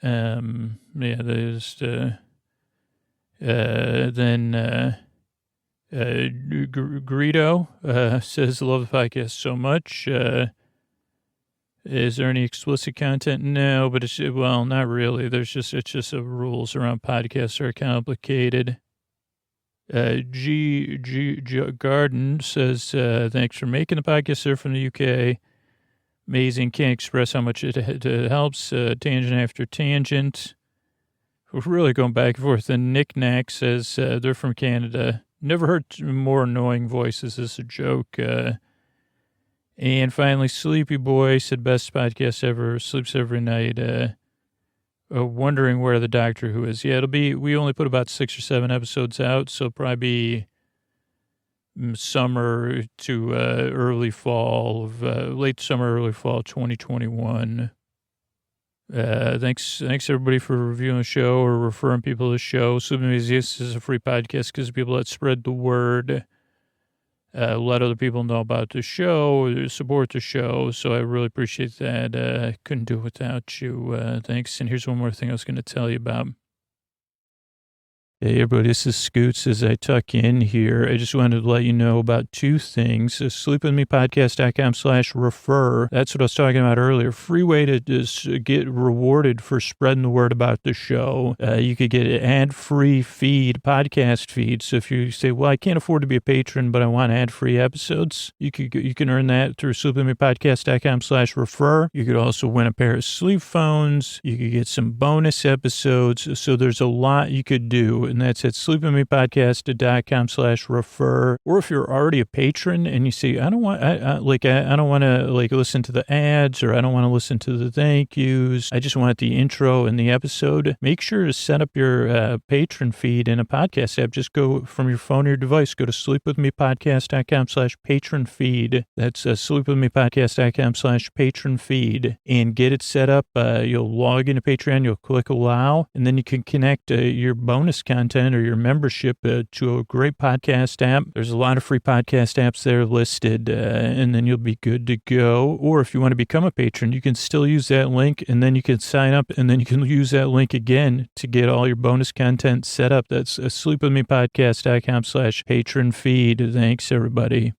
there's, then, Greedo, says, love the podcast so much. Is there any explicit content? No, but it's, well, not really. It's just the rules around podcasts are complicated. G Garden says, thanks for making the podcast, sir, from the UK. Amazing. Can't express how much it helps. Tangent after tangent. We're really going back and forth. And Nick Knack says, they're from Canada. Never heard more annoying voices. This is a joke. And finally, Sleepy Boy said, best podcast ever. Sleeps every night. Wondering where the Doctor Who is. Yeah, we only put about 6 or 7 episodes out, so probably summer to early fall, late summer, early fall 2021. Thanks everybody for reviewing the show or referring people to the show. Sleeping Museus is a free podcast because people that spread the word. Let other people know about the show, support the show. So I really appreciate that. I couldn't do it without you. Thanks. And here's one more thing I was going to tell you about. Hey, everybody, this is Scoots. As I tuck in here, I just wanted to let you know about 2 things. Sleepwithmepodcast.com/refer. That's what I was talking about earlier. Free way to just get rewarded for spreading the word about the show. You could get an ad-free podcast feed. So if you say, well, I can't afford to be a patron, but I want ad-free episodes, you can earn that through sleepwithmepodcast.com/refer. You could also win a pair of sleep phones. You could get some bonus episodes. So there's a lot you could do. And that's at sleepwithmepodcast.com/refer. Or if you're already a patron and you say, I don't want to listen to the ads, or I don't want to listen to the thank yous. I just want the intro and the episode. Make sure to set up your patron feed in a podcast app. Just go from your phone or your device, go to sleepwithmepodcast.com/patron feed. That's sleepwithmepodcast.com/patron feed, and get it set up. You'll log into Patreon, you'll click allow, and then you can connect your bonus content content or your membership to a great podcast app. There's a lot of free podcast apps there listed, and then you'll be good to go. Or if you want to become a patron, you can still use that link, and then you can sign up, and then you can use that link again to get all your bonus content set up. That's sleepwithmepodcast.com/patron feed. Thanks, everybody.